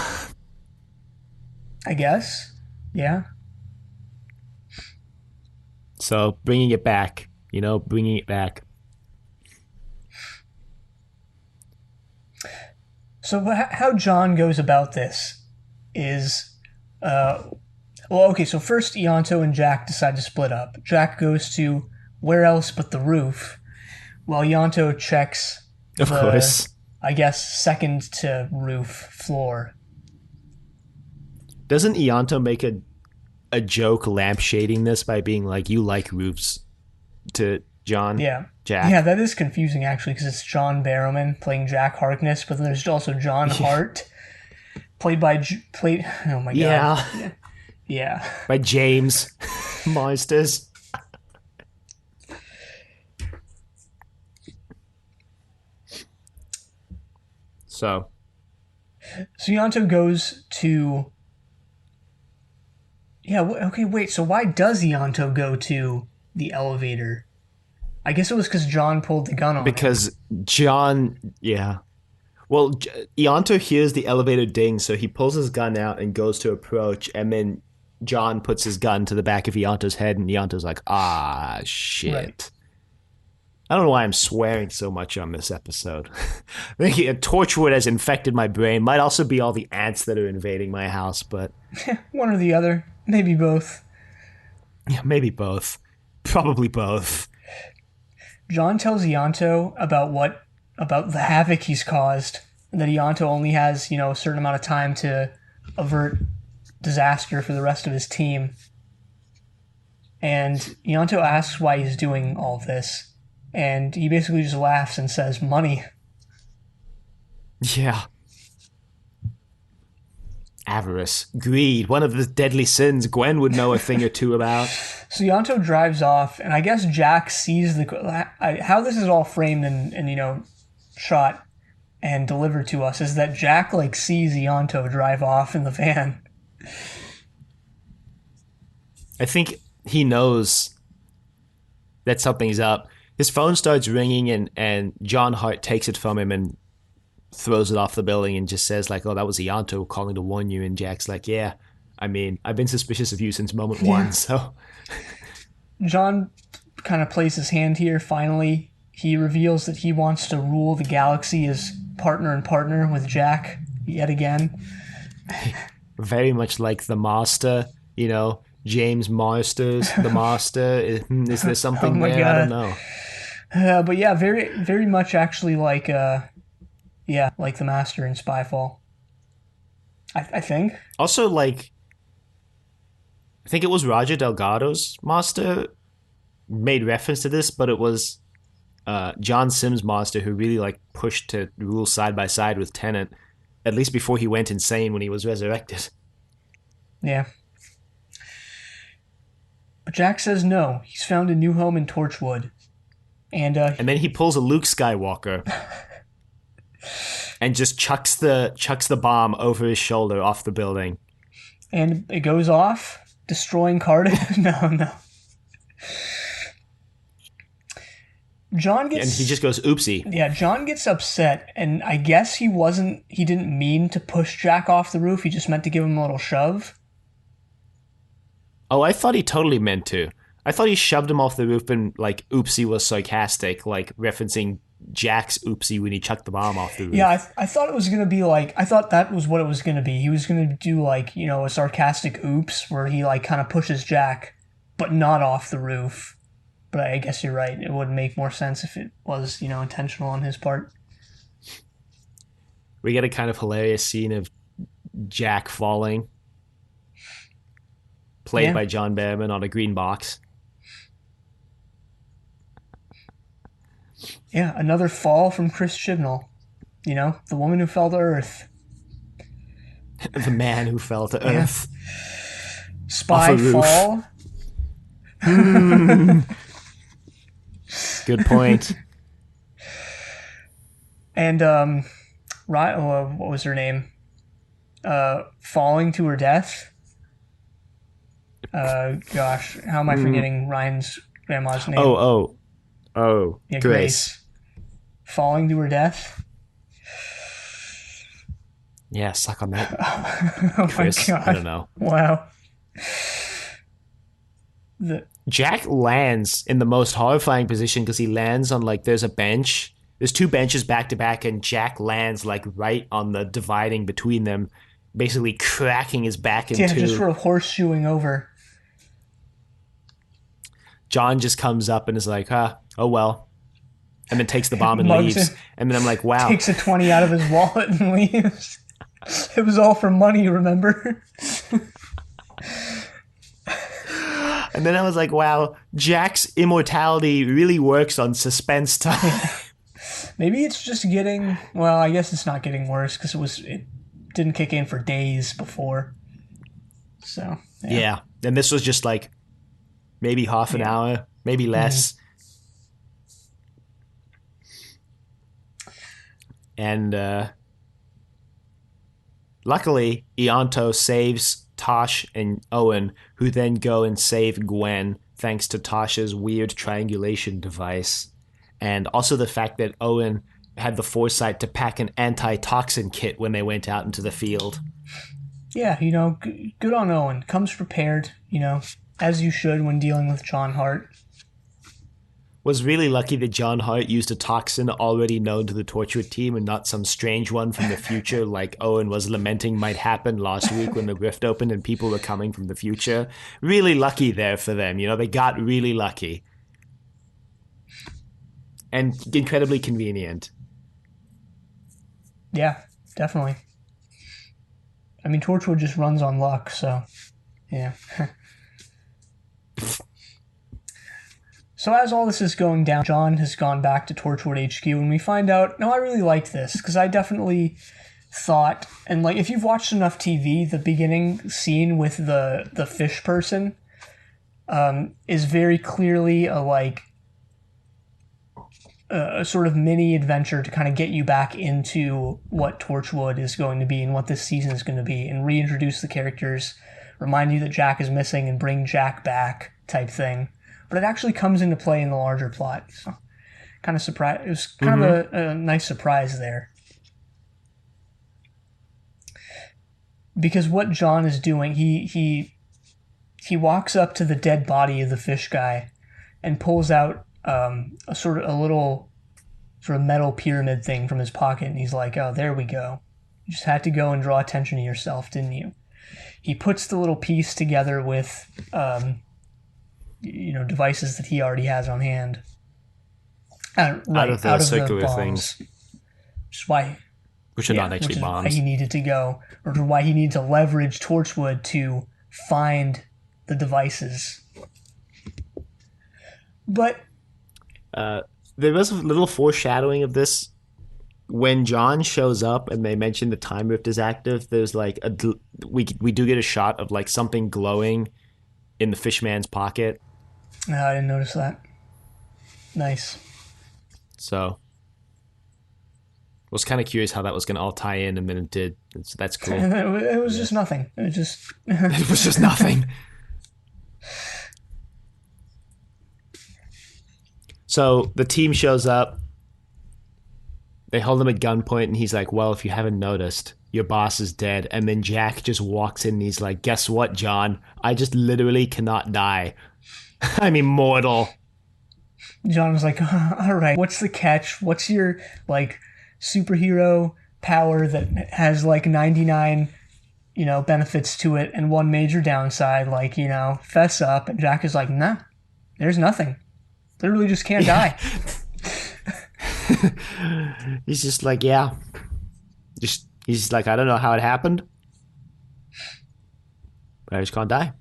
I guess. Yeah. So bringing it back, bringing it back. So how John goes about this is, okay, so first Ianto and Jack decide to split up. Jack goes to where else but the roof, while Ianto checks Of course. I guess, second to roof floor. Doesn't Ianto make a joke lampshading this by being like, you like roofs to John? Yeah. Jack? Yeah, that is confusing, actually, because it's John Barrowman playing Jack Harkness, but then there's also John Hart, played by... oh, my God. Yeah. Yeah. By James Monsters. So Ianto goes to... Yeah, okay, wait, so why does Ianto go to the elevator? I guess it was because John pulled the gun on him. because John, yeah. Well, Ianto hears the elevator ding, so he pulls his gun out and goes to approach, and then John puts his gun to the back of Ianto's head, and Ianto's like, ah, shit. Right. I don't know why I'm swearing so much on this episode. I think Torchwood has infected my brain. Might also be all the ants that are invading my house, but One or the other. Maybe both. yeah, maybe both. Probably both. John tells Ianto about the havoc he's caused that Ianto only has, a certain amount of time to avert disaster for the rest of his team. And Ianto asks why he's doing all this. And he basically just laughs and says, money. Yeah. Avarice, greed, one of the deadly sins Gwen would know a thing or two about. So Ianto drives off, and I guess Jack sees how this is all framed and shot and delivered to us is that Jack sees Ianto drive off in the van. I think he knows that something's up. His phone starts ringing, and John Hart takes it from him and throws it off the building and just says oh, that was Ianto calling to warn you. And Jack's like, yeah, I mean, I've been suspicious of you since moment one, so. John kind of plays his hand here. Finally, he reveals that he wants to rule the galaxy as partner and partner with Jack yet again. Very much like the Master, James Marsters, the Master. Is there something there? God. I don't know. But yeah, very, very much actually like the Master in Spyfall. I think. Also, I think it was Roger Delgado's Master made reference to this, but it was John Sims' Master who really pushed to rule side by side with Tennant, at least before he went insane when he was resurrected. Yeah. But Jack says no. He's found a new home in Torchwood. And then he pulls a Luke Skywalker and just chucks the bomb over his shoulder off the building. And it goes off, destroying Cardiff. No. John gets... And he just goes, oopsie. Yeah, John gets upset, and I guess he didn't mean to push Jack off the roof. He just meant to give him a little shove. Oh, I thought he totally meant to. I thought he shoved him off the roof and, oopsie was sarcastic, referencing Jack's oopsie when he chucked the bomb off the roof. Yeah, I thought it was going to be I thought that was what it was going to be. He was going to do, a sarcastic oops where he, kind of pushes Jack, but not off the roof. But I guess you're right. It would make more sense if it was, intentional on his part. We get a kind of hilarious scene of Jack falling. Played by John Barrowman on a green box. Yeah, another fall from Chris Chibnall. The woman who fell to Earth. The man who fell to Earth. Spy fall. Good point. And, what was her name? Falling to her death. Gosh, how am I forgetting Ryan's grandma's name? Yeah, Grace. Falling to her death. Yeah, suck on that. Oh Chris, my God. I don't know. Wow. Jack lands in the most horrifying position because he lands on there's a bench. There's two benches back to back, and Jack lands right on the dividing between them, basically cracking his back in two. Yeah, just sort of horseshoeing over. John just comes up and is like, oh well. And then takes the bomb and leaves. And then I'm like, wow. Takes a 20 out of his wallet and leaves. It was all for money, remember? And then I was like, wow, Jack's immortality really works on suspense time. Yeah. Maybe it's just getting... Well, I guess it's not getting worse because it didn't kick in for days before. So, yeah. And this was just maybe half an hour, maybe less. And luckily, Ianto saves Tosh and Owen, who then go and save Gwen thanks to Tasha's weird triangulation device. And also the fact that Owen had the foresight to pack an antitoxin kit when they went out into the field. Yeah, good on Owen. Comes prepared, as you should when dealing with John Hart. Was really lucky that John Hart used a toxin already known to the Torchwood team and not some strange one from the future like Owen was lamenting might happen last week when the rift opened and people were coming from the future. Really lucky there for them. They got really lucky. And incredibly convenient. Yeah, definitely. I mean, Torchwood just runs on luck, so yeah. So as all this is going down, John has gone back to Torchwood HQ, and we find out, no, I really liked this, because I definitely thought, and like, if you've watched enough TV, the beginning scene with the fish person is very clearly a sort of mini adventure to kind of get you back into what Torchwood is going to be and what this season is going to be, and reintroduce the characters, remind you that Jack is missing, and bring Jack back type thing. But it actually comes into play in the larger plot. So kind of surprise. It was kind of a nice surprise there. Because what John is doing, he walks up to the dead body of the fish guy and pulls out a little sort of metal pyramid thing from his pocket, and he's like, "Oh, there we go. You just had to go and draw attention to yourself, didn't you?" He puts the little piece together with devices that he already has on hand. Out of the circular things. Which are not actually bombs. Why he needed to go, or why he needed to leverage Torchwood to find the devices. But there was a little foreshadowing of this when John shows up and they mention the time rift is active. There's like we do get a shot of like something glowing in the fishman's pocket. No, I didn't notice that. Nice. So I was kind of curious how that was going to all tie in, and then it did. So that's cool. It was just nothing. It was just nothing. So the team shows up. They hold him at gunpoint, and he's like, "Well, if you haven't noticed, your boss is dead." And then Jack just walks in, and he's like, "Guess what, John? I just literally cannot die. I'm immortal." John was like, "All right, what's the catch? What's your like superhero power that has like 99 benefits to it and one major downside, like, fess up?" And Jack is like, "Nah, there's nothing. Literally just can't die." He's just like, yeah. He's just like, I don't know how it happened, but I just can't die.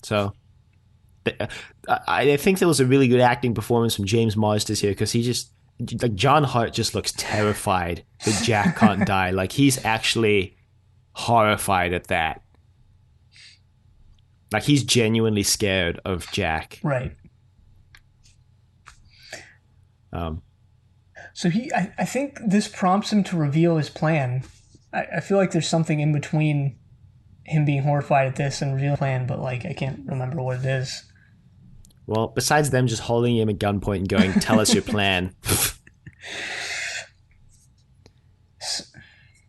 So I think there was a really good acting performance from James Marsden here, because he just, like, John Hart just looks terrified that Jack can't die. Like, he's actually horrified at that. Like, he's genuinely scared of Jack. Right. So I think this prompts him to reveal his plan. I feel like there's something in between him being horrified at this and reveal plan, but like I can't remember what it is. Well, besides them just holding him at gunpoint and going, "Tell us your plan."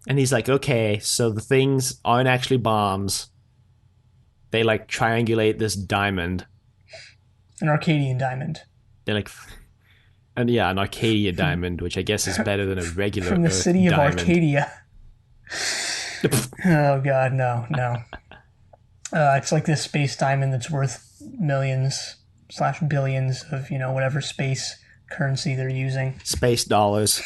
And he's like, "Okay, so the things aren't actually bombs. They like triangulate this diamond. An Arcadian diamond. They're like, and yeah, an Arcadia diamond, which I guess is better than a regular from the Earth city of diamond. Arcadia." Oh God, no. It's like this space diamond that's worth millions/billions of whatever space currency they're using. Space dollars.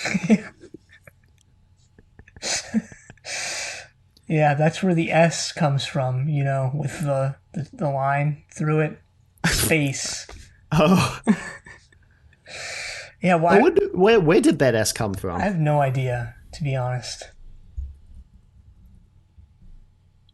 Yeah, that's where the S comes from, with the line through it. Space. Oh. Yeah, why? Where did that S come from? I have no idea, to be honest.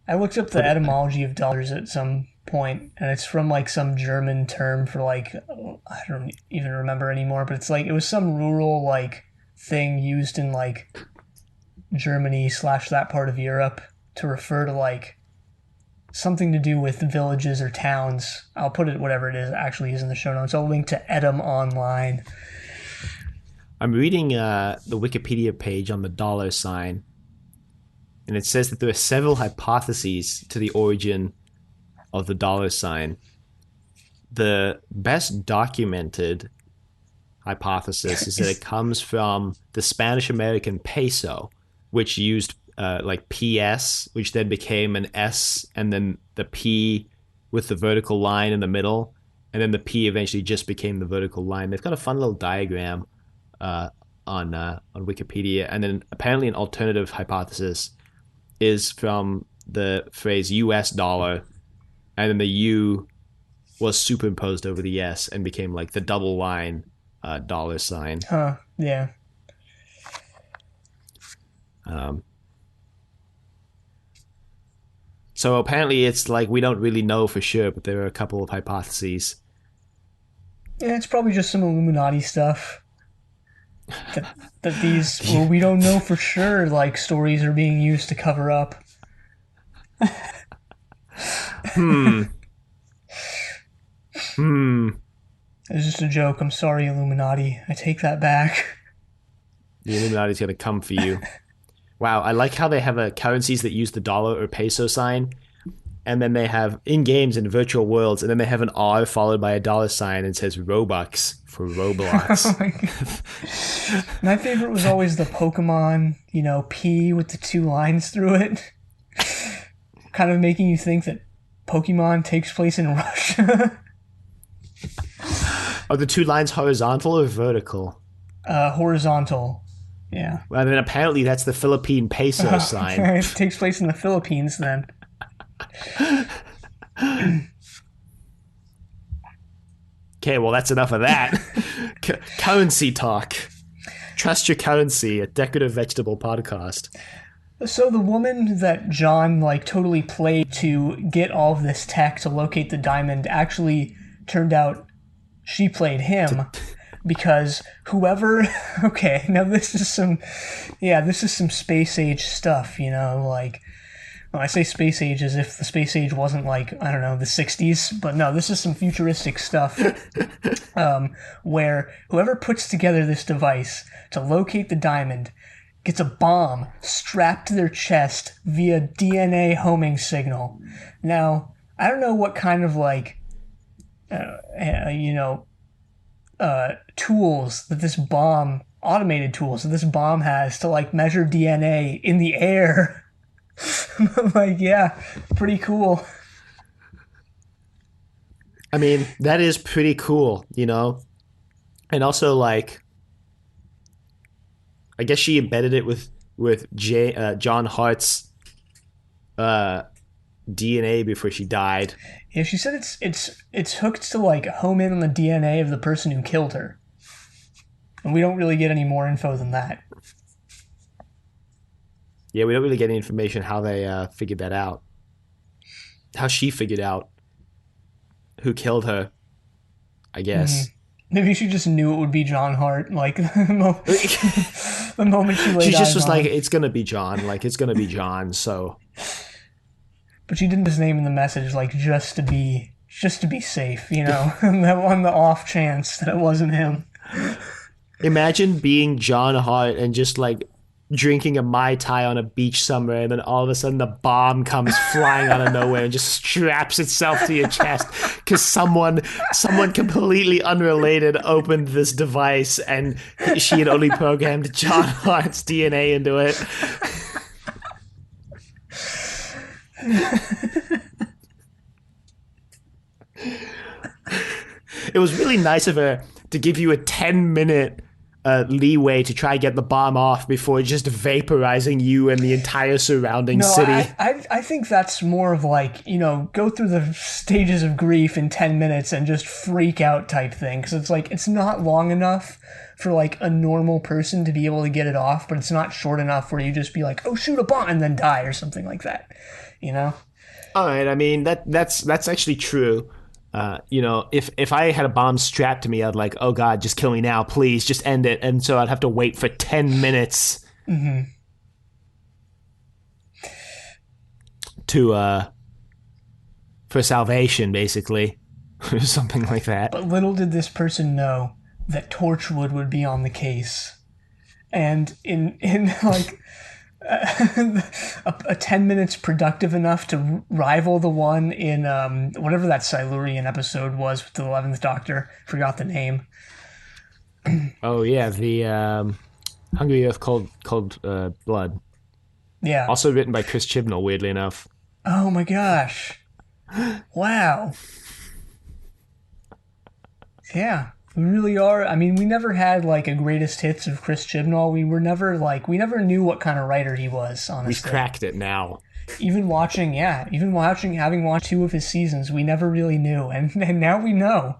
I looked up the etymology of dollars at some point, and it's from like some German term for like, I don't even remember anymore, but it's like, it was some rural like thing used in like Germany / that part of Europe to refer to like something to do with villages or towns. I'll put it, whatever it is, actually is in the show notes. I'll link to Edam online. I'm reading the Wikipedia page on the dollar sign, and it says that there are several hypotheses to the origin of the dollar sign. The best documented hypothesis is that it comes from the Spanish-American peso, which used like PS, which then became an S, and then the P with the vertical line in the middle. and then the P eventually just became the vertical line. They've got a fun little diagram uh, on Wikipedia, and then apparently an alternative hypothesis is from the phrase U.S. dollar, and then the U was superimposed over the S and became like the double line dollar sign. Huh. Yeah. So apparently it's like we don't really know for sure, but there are a couple of hypotheses. Yeah, it's probably just some Illuminati stuff. That these, well, we don't know for sure, like, stories are being used to cover up. It's just a joke. I'm sorry, Illuminati. I take that back. The Illuminati's gonna come for you. Wow, I like how they have currencies that use the dollar or peso sign, and then they have in games and virtual worlds, and then they have an R followed by a dollar sign and says Robux for Roblox. Oh my God. My favorite was always the Pokemon, P with the 2 lines through it. Kind of making you think that Pokemon takes place in Russia. Are the 2 lines horizontal or vertical? Horizontal. Yeah. Well, then apparently that's the Philippine peso sign. It takes place in the Philippines then. Okay, well, that's enough of that. Currency talk. Trust your currency, a decorative vegetable podcast. So the woman that John totally played to get all of this tech to locate the diamond actually turned out she played him. Because whoever, okay, now this is some space age stuff, when I say space age as if the space age wasn't I don't know, the 60s, but no, this is some futuristic stuff, where whoever puts together this device to locate the diamond gets a bomb strapped to their chest via DNA homing signal. Now, I don't know what kind of tools that this bomb, automated tools that this bomb has to measure DNA in the air. Yeah, pretty cool. I mean, that is pretty cool, And also, I guess she embedded it with John Hart's DNA before she died. Yeah, she said it's hooked to home in on the DNA of the person who killed her. And we don't really get any more info than that. Yeah, we don't really get any information how they figured that out. How she figured out who killed her, I guess. Maybe she just knew it would be John Hart, the moment she laid eyes She just was on like, him. it's going to be John. It's going to be John, so... But she didn't his name in the message, just to be safe, on the off chance that it wasn't him. Imagine being John Hart and just drinking a Mai Tai on a beach somewhere, and then all of a sudden the bomb comes flying out of nowhere and just straps itself to your chest because someone completely unrelated opened this device and she had only programmed John Hart's DNA into it. It was really nice of her to give you a 10-minute leeway to try and get the bomb off before just vaporizing you and the entire surrounding city. I think that's more of go through the stages of grief in 10 minutes and just freak out type thing. Because it's not long enough for a normal person to be able to get it off, but it's not short enough where you just be oh, shoot a bomb and then die or something like that. All right, I mean, that's actually true. If I had a bomb strapped to me, I'd oh God, just kill me now, please, just end it. And so I'd have to wait for 10 minutes to for salvation, basically, or something like that. But little did this person know that Torchwood would be on the case, and in a 10 minutes productive enough to rival the one in whatever that Silurian episode was with the 11th Doctor. Forgot the name. Oh yeah, the Hungry Earth Cold Blood. Yeah. Also written by Chris Chibnall, weirdly enough. Oh my gosh. Wow. Yeah, we really are. I mean, we never had like a greatest hits of Chris Chibnall. We never knew what kind of writer he was, We've honestly. cracked it now. Even watching, having watched two of his seasons, we never really knew. And now we know.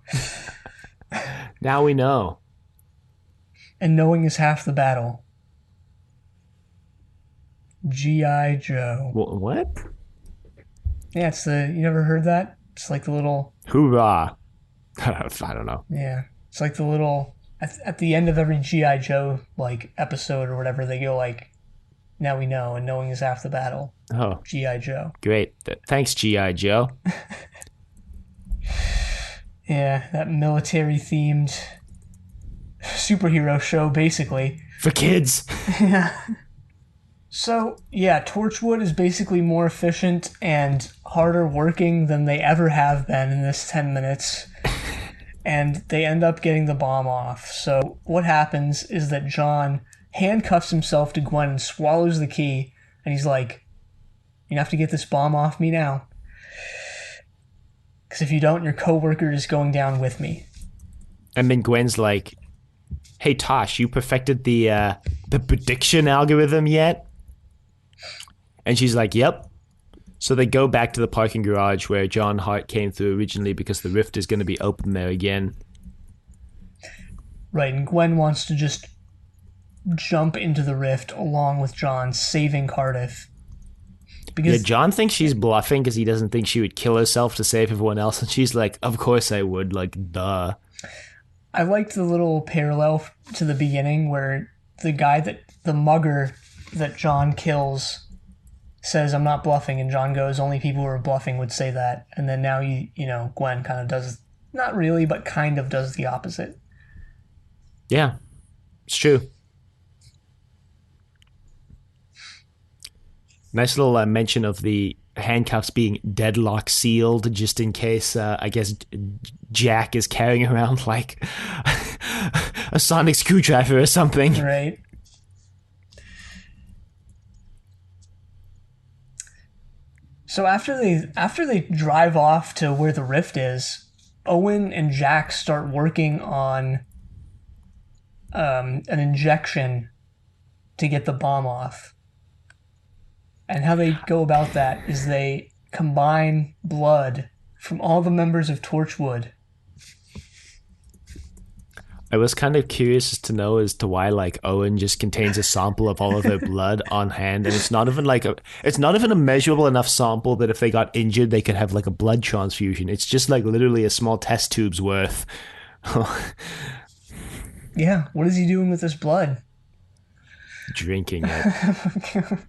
Now we know. And knowing is half the battle. G.I. Joe. What? Yeah, you never heard that? It's like the little, Hoorah. I don't know. yeah. It's like the little, at the end of every G.I. Joe, like, episode or whatever, they go like, now we know, and knowing is half the battle. Oh, G.I. Joe. great. Thanks, G.I. Joe. Yeah, that military-themed superhero show, basically. For kids. Yeah. So, yeah, Torchwood is basically more efficient and harder working than they ever have been in this 10 minutes. And they end up getting the bomb off. So, what happens is that John handcuffs himself to Gwen and swallows the key. And he's like, you have to get this bomb off me now. Because if you don't, your coworker is going down with me. And then Gwen's like, hey, Tosh, you perfected the prediction algorithm yet? And she's like, yep. So they go back to the parking garage where John Hart came through originally because the rift is going to be open there again. Right, and Gwen wants to just jump into the rift along with John, saving Cardiff. Because Yeah, John thinks she's bluffing because he doesn't think she would kill herself to save everyone else. And she's like, of course I would, like, duh. I liked the little parallel to the beginning where the mugger that John kills says, I'm not bluffing, and John goes, only people who are bluffing would say that. And then now, Gwen kind of does, not really, but kind of does the opposite. Yeah, it's true. Nice little mention of the handcuffs being deadlock sealed, just in case, I guess, Jack is carrying around, like, a sonic screwdriver or something. Right. So after they drive off to where the rift is, Owen and Jack start working on an injection to get the bomb off. And how they go about that is they combine blood from all the members of Torchwood. I was kind of curious to know as to why, like, Owen just contains a sample of all of their blood on hand, and it's not even a measurable enough sample that if they got injured, they could have like a blood transfusion. It's just like literally a small test tube's worth. Yeah, what is he doing with this blood? Drinking it.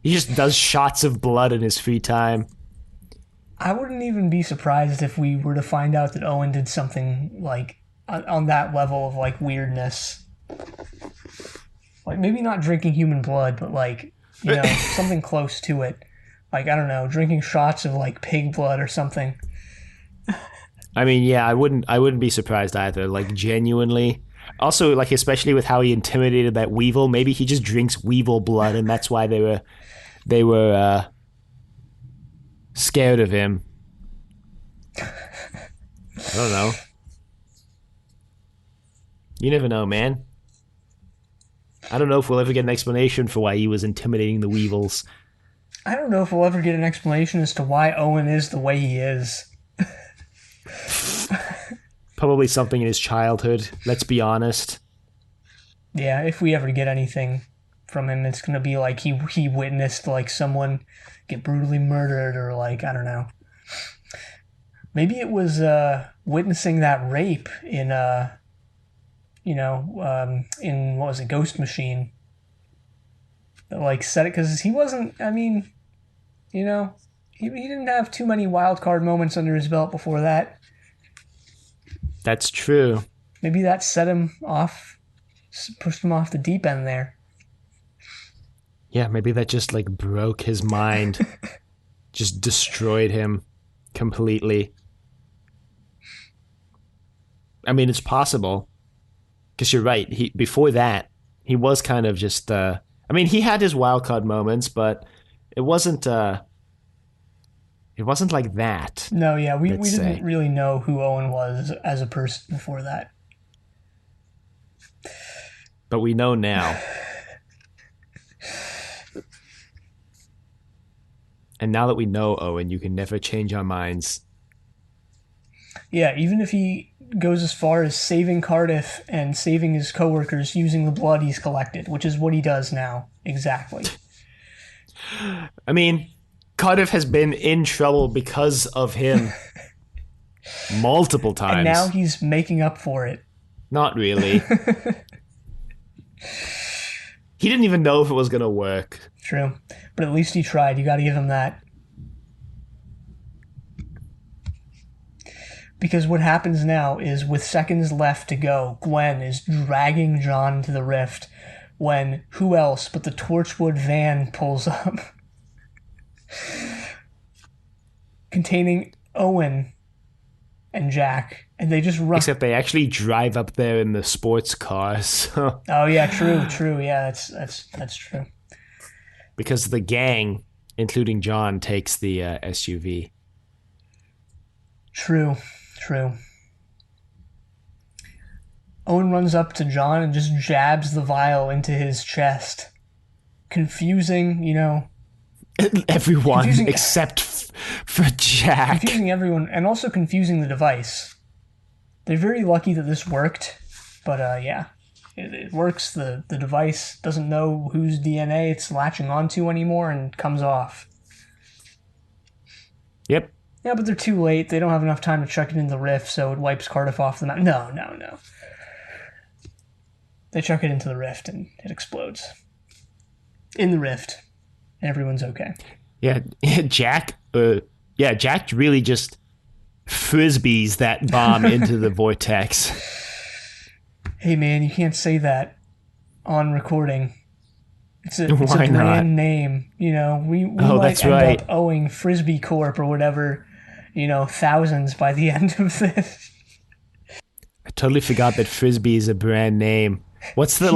He just does shots of blood in his free time. I wouldn't even be surprised if we were to find out that Owen did something like on that level of like weirdness. Like maybe not drinking human blood, but like, something close to it. Like, I don't know, drinking shots of like pig blood or something. I mean, yeah, I wouldn't be surprised either. Like, genuinely. Also, like, especially with how he intimidated that Weevil, maybe he just drinks Weevil blood, and that's why they were scared of him. I don't know. You never know, man. I don't know if we'll ever get an explanation for why he was intimidating the Weevils. I don't know if we'll ever get an explanation as to why Owen is the way he is. Probably something in his childhood, let's be honest. Yeah, if we ever get anything from him, it's going to be like he witnessed like someone get brutally murdered, or like, I don't know. Maybe it was witnessing that rape in in what was it, Ghost Machine. That like said it, because he wasn't. I mean, he didn't have too many wild card moments under his belt before that. That's true. Maybe that set him off, pushed him off the deep end there. Yeah, maybe that just like broke his mind. Just destroyed him completely. I mean, it's possible. Because you're right. Before that, he was kind of just... I mean, he had his wild card moments, but it wasn't... It wasn't like that. No, yeah, we Let's didn't say. really know who Owen was as a person before that. But we know now. And now that we know Owen, you can never change our minds. Yeah, even if he goes as far as saving Cardiff and saving his coworkers using the blood he's collected, which is what he does now. Exactly. I mean, Cardiff has been in trouble because of him multiple And now times. he's making up for it. Not really. He didn't even know if it was going to work. True. But at least he tried. You gotta give him that. Because what happens now is, with seconds left to go, Gwen is dragging John to the rift when who else but the Torchwood van pulls up, containing Owen and Jack, and they just run. Except they actually drive up there in the sports cars. Oh yeah, true. Yeah, that's true. Because the gang, including John, takes the SUV. True. Owen runs up to John and just jabs the vial into his chest. Confusing, Everyone Confusing- except for Jack. confusing everyone, and also confusing the device. They're very lucky that this worked, but yeah, it works. The device doesn't know whose DNA it's latching onto anymore and comes off. Yep. Yeah, but they're too late. They don't have enough time to chuck it in the rift, so it wipes Cardiff off the map. No. They chuck it into the rift and it explodes. In the rift. And everyone's okay. Yeah, Jack. Jack really just frisbees that bomb into the vortex. Hey man, you can't say that on recording. It's a Why brand not? name. We Oh, might that's end right. up owing Frisbee Corp or whatever, thousands by the end of this. I totally forgot that frisbee is a brand name. What's the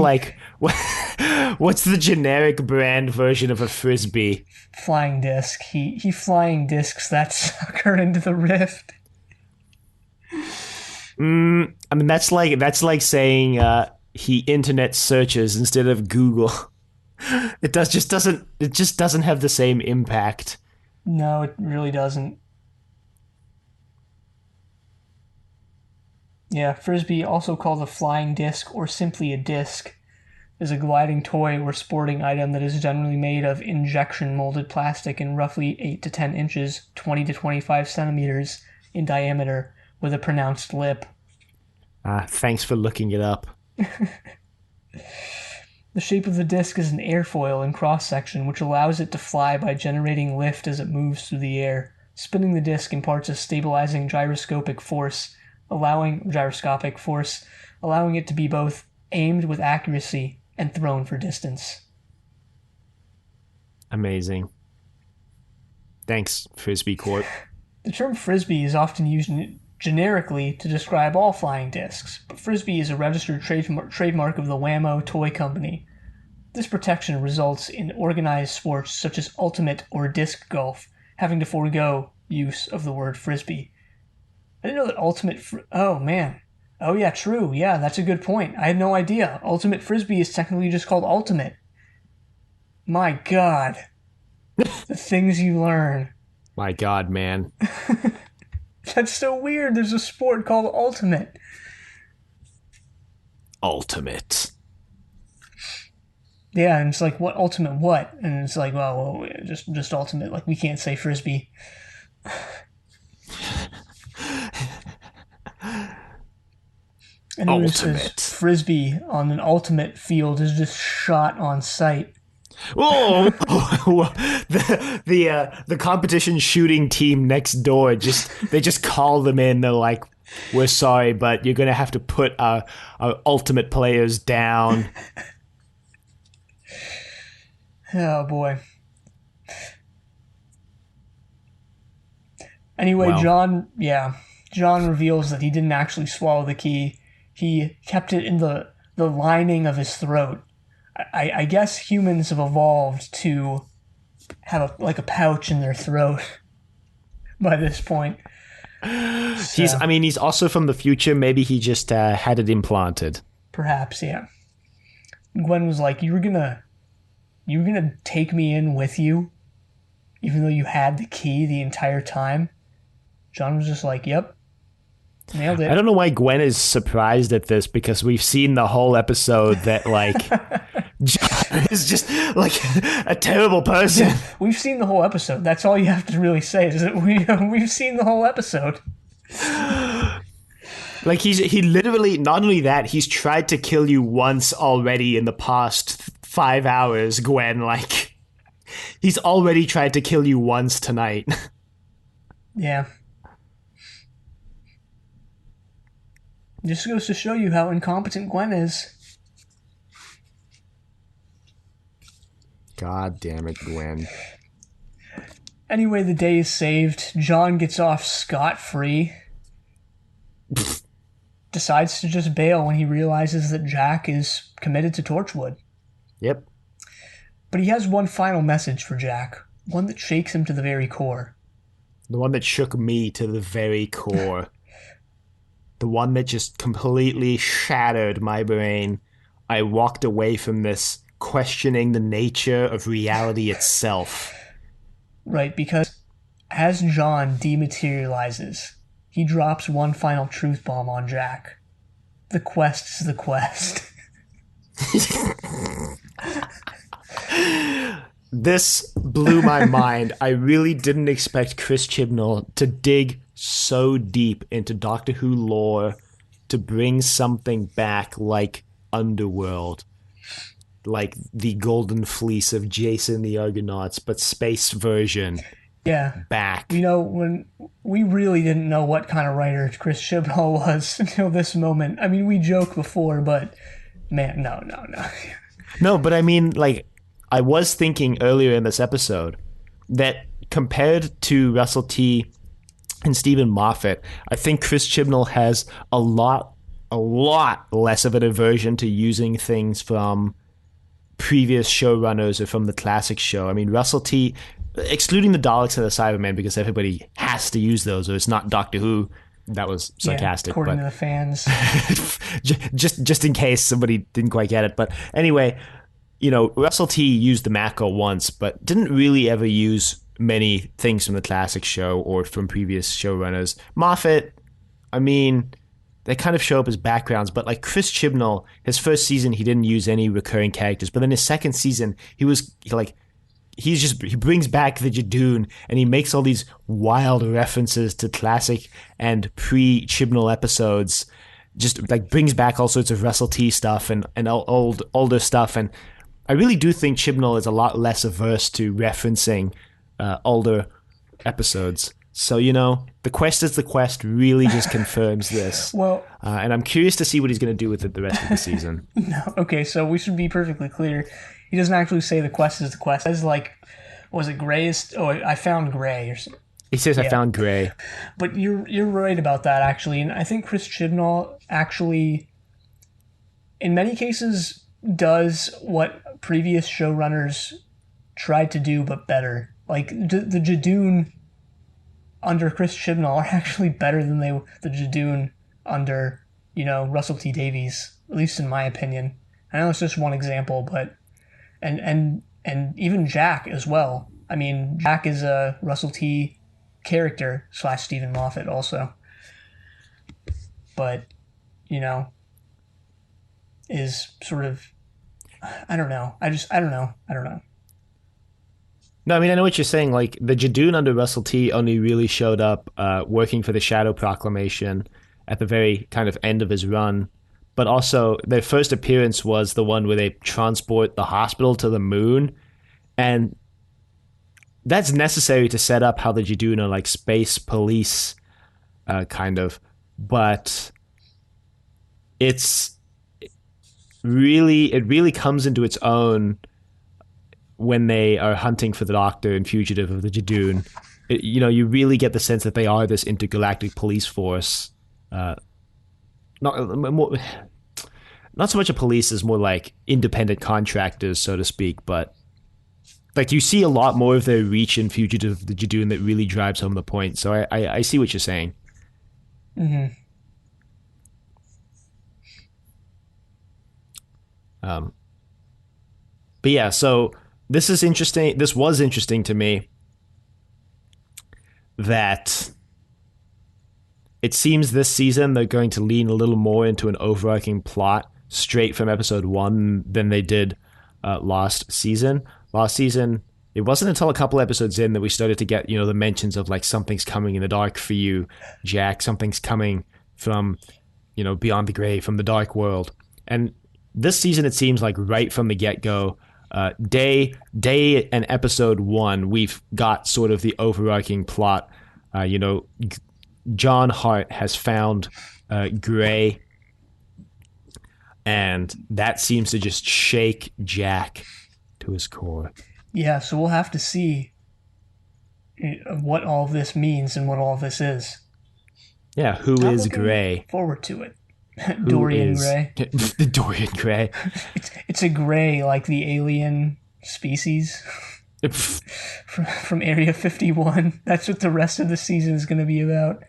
what's the generic brand version of a frisbee? Flying disc. He flying discs that sucker into the rift. I mean, that's like saying he internet searches instead of Google. It just doesn't have the same impact. No, it really doesn't. Yeah, Frisbee, also called a flying disc or simply a disc, is a gliding toy or sporting item that is generally made of injection molded plastic and roughly 8 to 10 inches, 20 to 25 centimeters in diameter, with a pronounced lip. Thanks for looking it up. The shape of the disc is an airfoil in cross-section, which allows it to fly by generating lift as it moves through the air. Spinning the disc imparts a stabilizing gyroscopic force, allowing it to be both aimed with accuracy and thrown for distance. Amazing. Thanks, Frisbee Corp. The term frisbee is often used generically to describe all flying discs, but frisbee is a registered trademark of the Wham-O toy company. This protection results in organized sports such as ultimate or disc golf having to forego use of the word frisbee. I didn't know that ultimate... oh, man. Oh, yeah, true. Yeah, that's a good point. I had no idea. Ultimate Frisbee is technically just called Ultimate. My God. The things you learn. My God, man. That's so weird. There's a sport called Ultimate. Ultimate. Yeah, and it's like, what ultimate what? And it's like, well just ultimate. Like, we can't say Frisbee. And Ultimate. Frisbee on an ultimate field is just shot on sight. Oh, the competition shooting team next door they just call them in. They're like, "We're sorry, but you're gonna have to put our ultimate players down." Oh boy. Anyway, Well. John reveals that he didn't actually swallow the key. He kept it in the lining of his throat. I guess humans have evolved to have a pouch in their throat. by this point. He's, So, I mean, he's also from the future. Maybe he just had it implanted. perhaps, yeah. Gwen was like, you were gonna take me in with you, even though you had the key the entire time? John was just like, yep, nailed I it. don't know why Gwen is surprised at this because we've seen the whole episode that like John is just like a terrible person. We've seen the whole episode. That's all you have to really say is that we've seen the whole episode. Like he literally, not only that, he's tried to kill you once already in the past 5 hours, Gwen. Like he's already tried to kill you once tonight. Yeah. Just goes to show you how incompetent Gwen is. God damn it, Gwen. Anyway, the day is saved. John gets off scot-free. Decides to just bail when he realizes that Jack is committed to Torchwood. Yep. But he has one final message for Jack. One that shakes him to the very core. The one that shook me to the very core. The one that just completely shattered my brain. I walked away from this questioning the nature of reality itself. Right, because as John dematerializes, he drops one final truth bomb on Jack. The quest is the quest. This blew my mind. I really didn't expect Chris Chibnall to dig so deep into Doctor Who lore to bring something back like Underworld, like the Golden Fleece of Jason the Argonauts, but space version Yeah. back. You know, when we really didn't know what kind of writer Chris Chibnall was until this moment. I mean, we joked before, but man, no. No, but I mean, like, I was thinking earlier in this episode that compared to Russell T and Stephen Moffat, I think Chris Chibnall has a lot less of an aversion to using things from previous showrunners or from the classic show. I mean, Russell T, excluding the Daleks and the Cybermen, because everybody has to use those, or it's not Doctor Who. That was sarcastic, according but to the fans. just in case somebody didn't quite get it. But anyway, you know, Russell T used the Mako once, but didn't really ever use many things from the classic show or from previous showrunners. Moffat, I mean, they kind of show up as backgrounds, but like Chris Chibnall, his first season, he didn't use any recurring characters, but then his second season, he brings back the Jadoon, and he makes all these wild references to classic and pre-Chibnall episodes, just like brings back all sorts of Russell T stuff and older stuff, and I really do think Chibnall is a lot less averse to referencing older episodes. So, you know, the quest is the quest really just confirms this. Well, and I'm curious to see what he's going to do with it the rest of the season. no, okay, so we should be perfectly clear. He doesn't actually say the quest is the quest. It's like, was it Gray? I found Gray or something. He says, I found Gray. But you're right about that, actually. And I think Chris Chibnall actually, in many cases, does what previous showrunners tried to do, but better. Like, the Jadoon under Chris Chibnall are actually better than the Jadoon under, Russell T Davies, at least in my opinion. I know it's just one example, but and even Jack as well. I mean, Jack is a Russell T character / Stephen Moffat also. But, is sort of, I don't know. I don't know. No, I mean, I know what you're saying. Like, the Jadoon under Russell T only really showed up working for the Shadow Proclamation at the very kind of end of his run. But also, their first appearance was the one where they transport the hospital to the moon. And that's necessary to set up how the Jadoon are like space police, kind of. But it really comes into its own when they are hunting for the Doctor and fugitive of the Jadoon. You really get the sense that they are this intergalactic police force. Not so much a police as more like independent contractors, so to speak, but like you see a lot more of their reach in Fugitive that you do, and that really drives home the point. So I see what you're saying. Mm-hmm. But yeah, so this is interesting. This was interesting to me that it seems this season they're going to lean a little more into an overarching plot straight from episode 1 than they did last season. Last season, it wasn't until a couple episodes in that we started to get, the mentions of like something's coming in the dark for you, Jack. Something's coming from, beyond the grave, from the dark world. And this season, it seems like right from the get-go, day and episode 1, we've got sort of the overarching plot. John Hart has found Gray, and that seems to just shake Jack to his core. Yeah, so we'll have to see what all of this means and what all of this is. Yeah, who I'm is looking Gray? forward to it. Dorian Gray. Dorian Gray. It's a gray like the alien species from Area 51. That's what the rest of the season is going to be about.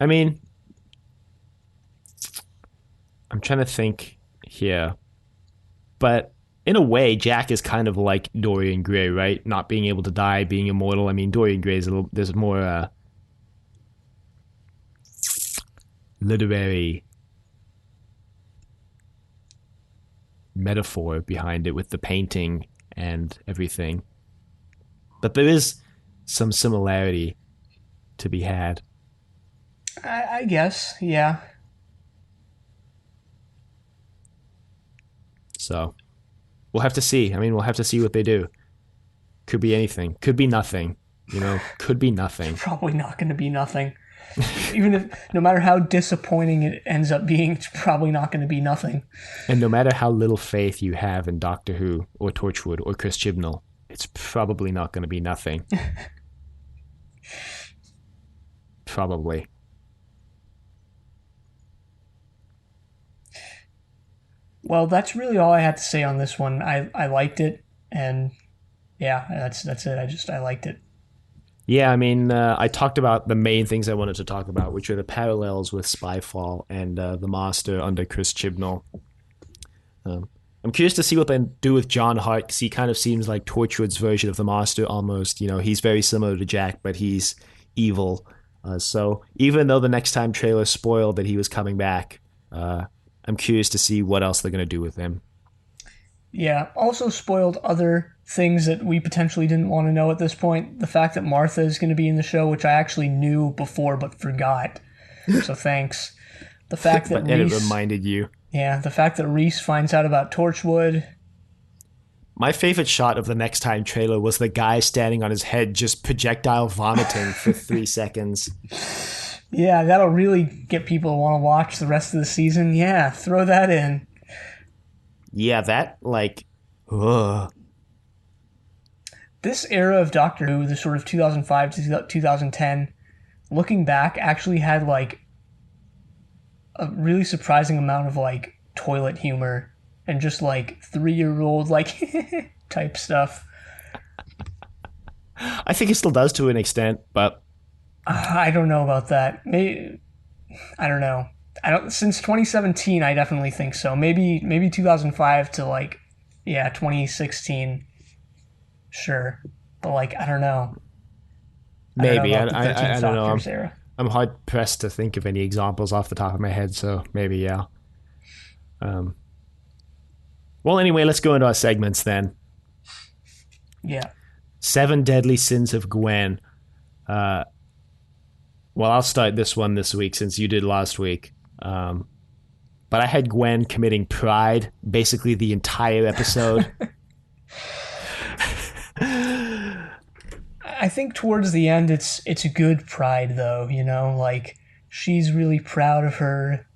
I mean, I'm trying to think here, but in a way, Jack is kind of like Dorian Gray, right? Not being able to die, being immortal. I mean, Dorian Gray is there's more literary metaphor behind it with the painting and everything. But there is some similarity to be had. I guess, yeah. So we'll have to see. I mean, we'll have to see what they do. Could be anything. Could be nothing. Could be nothing. Probably not going to be nothing. Even if, no matter how disappointing it ends up being, it's probably not going to be nothing. And no matter how little faith you have in Doctor Who or Torchwood or Chris Chibnall, it's probably not going to be nothing. Probably. Well, that's really all I had to say on this one. I liked it, and yeah, that's it. I liked it. Yeah, I mean, I talked about the main things I wanted to talk about, which are the parallels with Spyfall and the Master under Chris Chibnall. I'm curious to see what they do with John Hart, because he kind of seems like Torchwood's version of the Master almost. He's very similar to Jack, but he's evil. So even though the Next Time trailer spoiled that he was coming back, I'm curious to see what else they're going to do with him. Yeah, also spoiled other things that we potentially didn't want to know at this point. The fact that Martha is going to be in the show, which I actually knew before but forgot. So thanks. The fact that and it reminded you. Yeah, the fact that Reese finds out about Torchwood. My favorite shot of the Next Time trailer was the guy standing on his head just projectile vomiting for 3 seconds. Yeah, that'll really get people to want to watch the rest of the season. Yeah, throw that in. Yeah, that, ugh. This era of Doctor Who, the sort of 2005 to 2010, looking back, actually had, a really surprising amount of, toilet humor and just, 3-year-old, type stuff. I think it still does to an extent, but... I don't know about that. Maybe, I don't know. Since 2017, I definitely think so. Maybe 2005 to 2016. Sure, but I don't know. Maybe I don't know. Era. I'm hard pressed to think of any examples off the top of my head, so maybe yeah. Well, anyway, let's go into our segments then. Yeah. 7 Deadly Sins of Gwen. Well, I'll start this one this week since you did last week. But I had Gwen committing pride basically the entire episode. I think towards the end it's a good pride though, she's really proud of her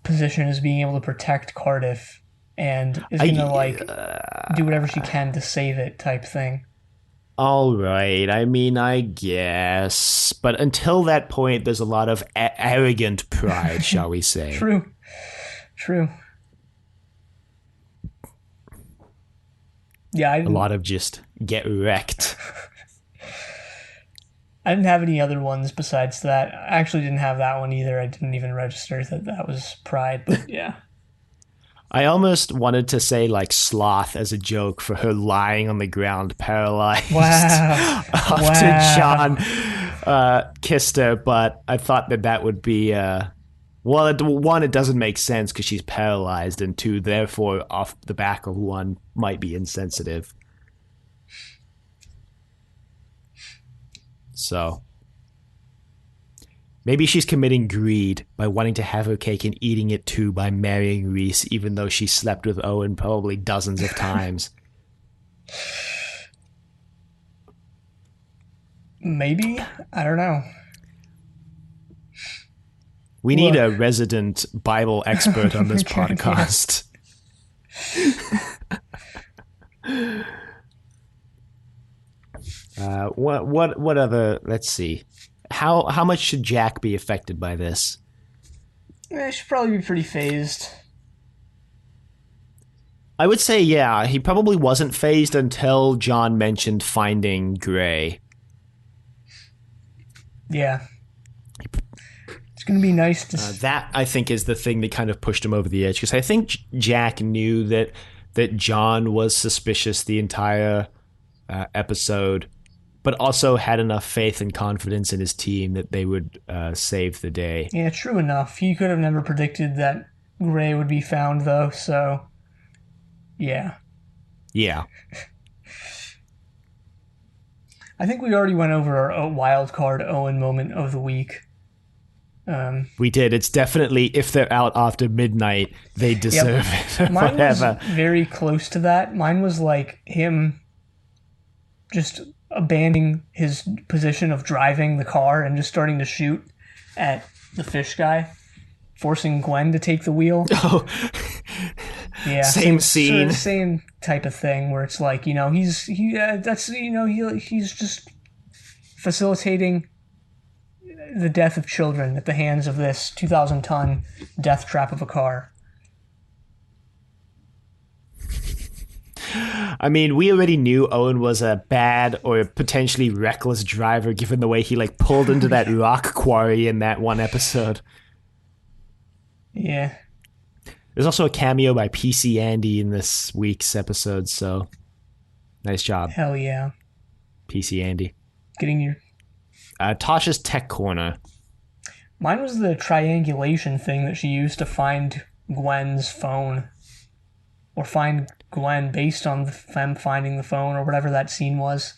position as being able to protect Cardiff and is gonna do whatever she can to save it type thing. All right. I mean, I guess. But until that point, there's a lot of arrogant pride, shall we say. True. Yeah, A lot of just get wrecked. I didn't have any other ones besides that. I actually didn't have that one either. I didn't even register that was Pride, but yeah. I almost wanted to say like sloth as a joke for her lying on the ground paralyzed Wow. after John kissed her, but I thought that would be well, one, it doesn't make sense because she's paralyzed, and two, therefore off the back of one might be insensitive. So maybe she's committing greed by wanting to have her cake and eating it too by marrying Reese, even though she slept with Owen probably dozens of times. Maybe? I don't know. We need a resident Bible expert on this podcast. What other? Let's see. How much should Jack be affected by this? He should probably be pretty phased. I would say, yeah, he probably wasn't phased until John mentioned finding Gray. Yeah. It's going to be nice to... That, I think, is the thing that kind of pushed him over the edge, because I think Jack knew that John was suspicious the entire episode, but also had enough faith and confidence in his team that they would save the day. Yeah, true enough. He could have never predicted that Gray would be found, though, so... Yeah. Yeah. I think we already went over our wild card Owen moment of the week. We did. It's definitely, if they're out after midnight, they deserve it. Mine Whatever. was very close to that. Mine was like him just abandoning his position of driving the car and just starting to shoot at the fish guy, forcing Gwen to take the wheel. Oh. Yeah, same scene, same type of thing where it's like, he's just facilitating the death of children at the hands of this 2,000-ton death trap of a car. I mean, we already knew Owen was a bad or potentially reckless driver, given the way he pulled into that rock quarry in that one episode. Yeah. There's also a cameo by PC Andy in this week's episode, so nice job. Hell yeah. PC Andy. Getting your... Tasha's Tech Corner. Mine was the triangulation thing that she used to find Gwen's phone. Or find Gwen based on them finding the phone, or whatever that scene was.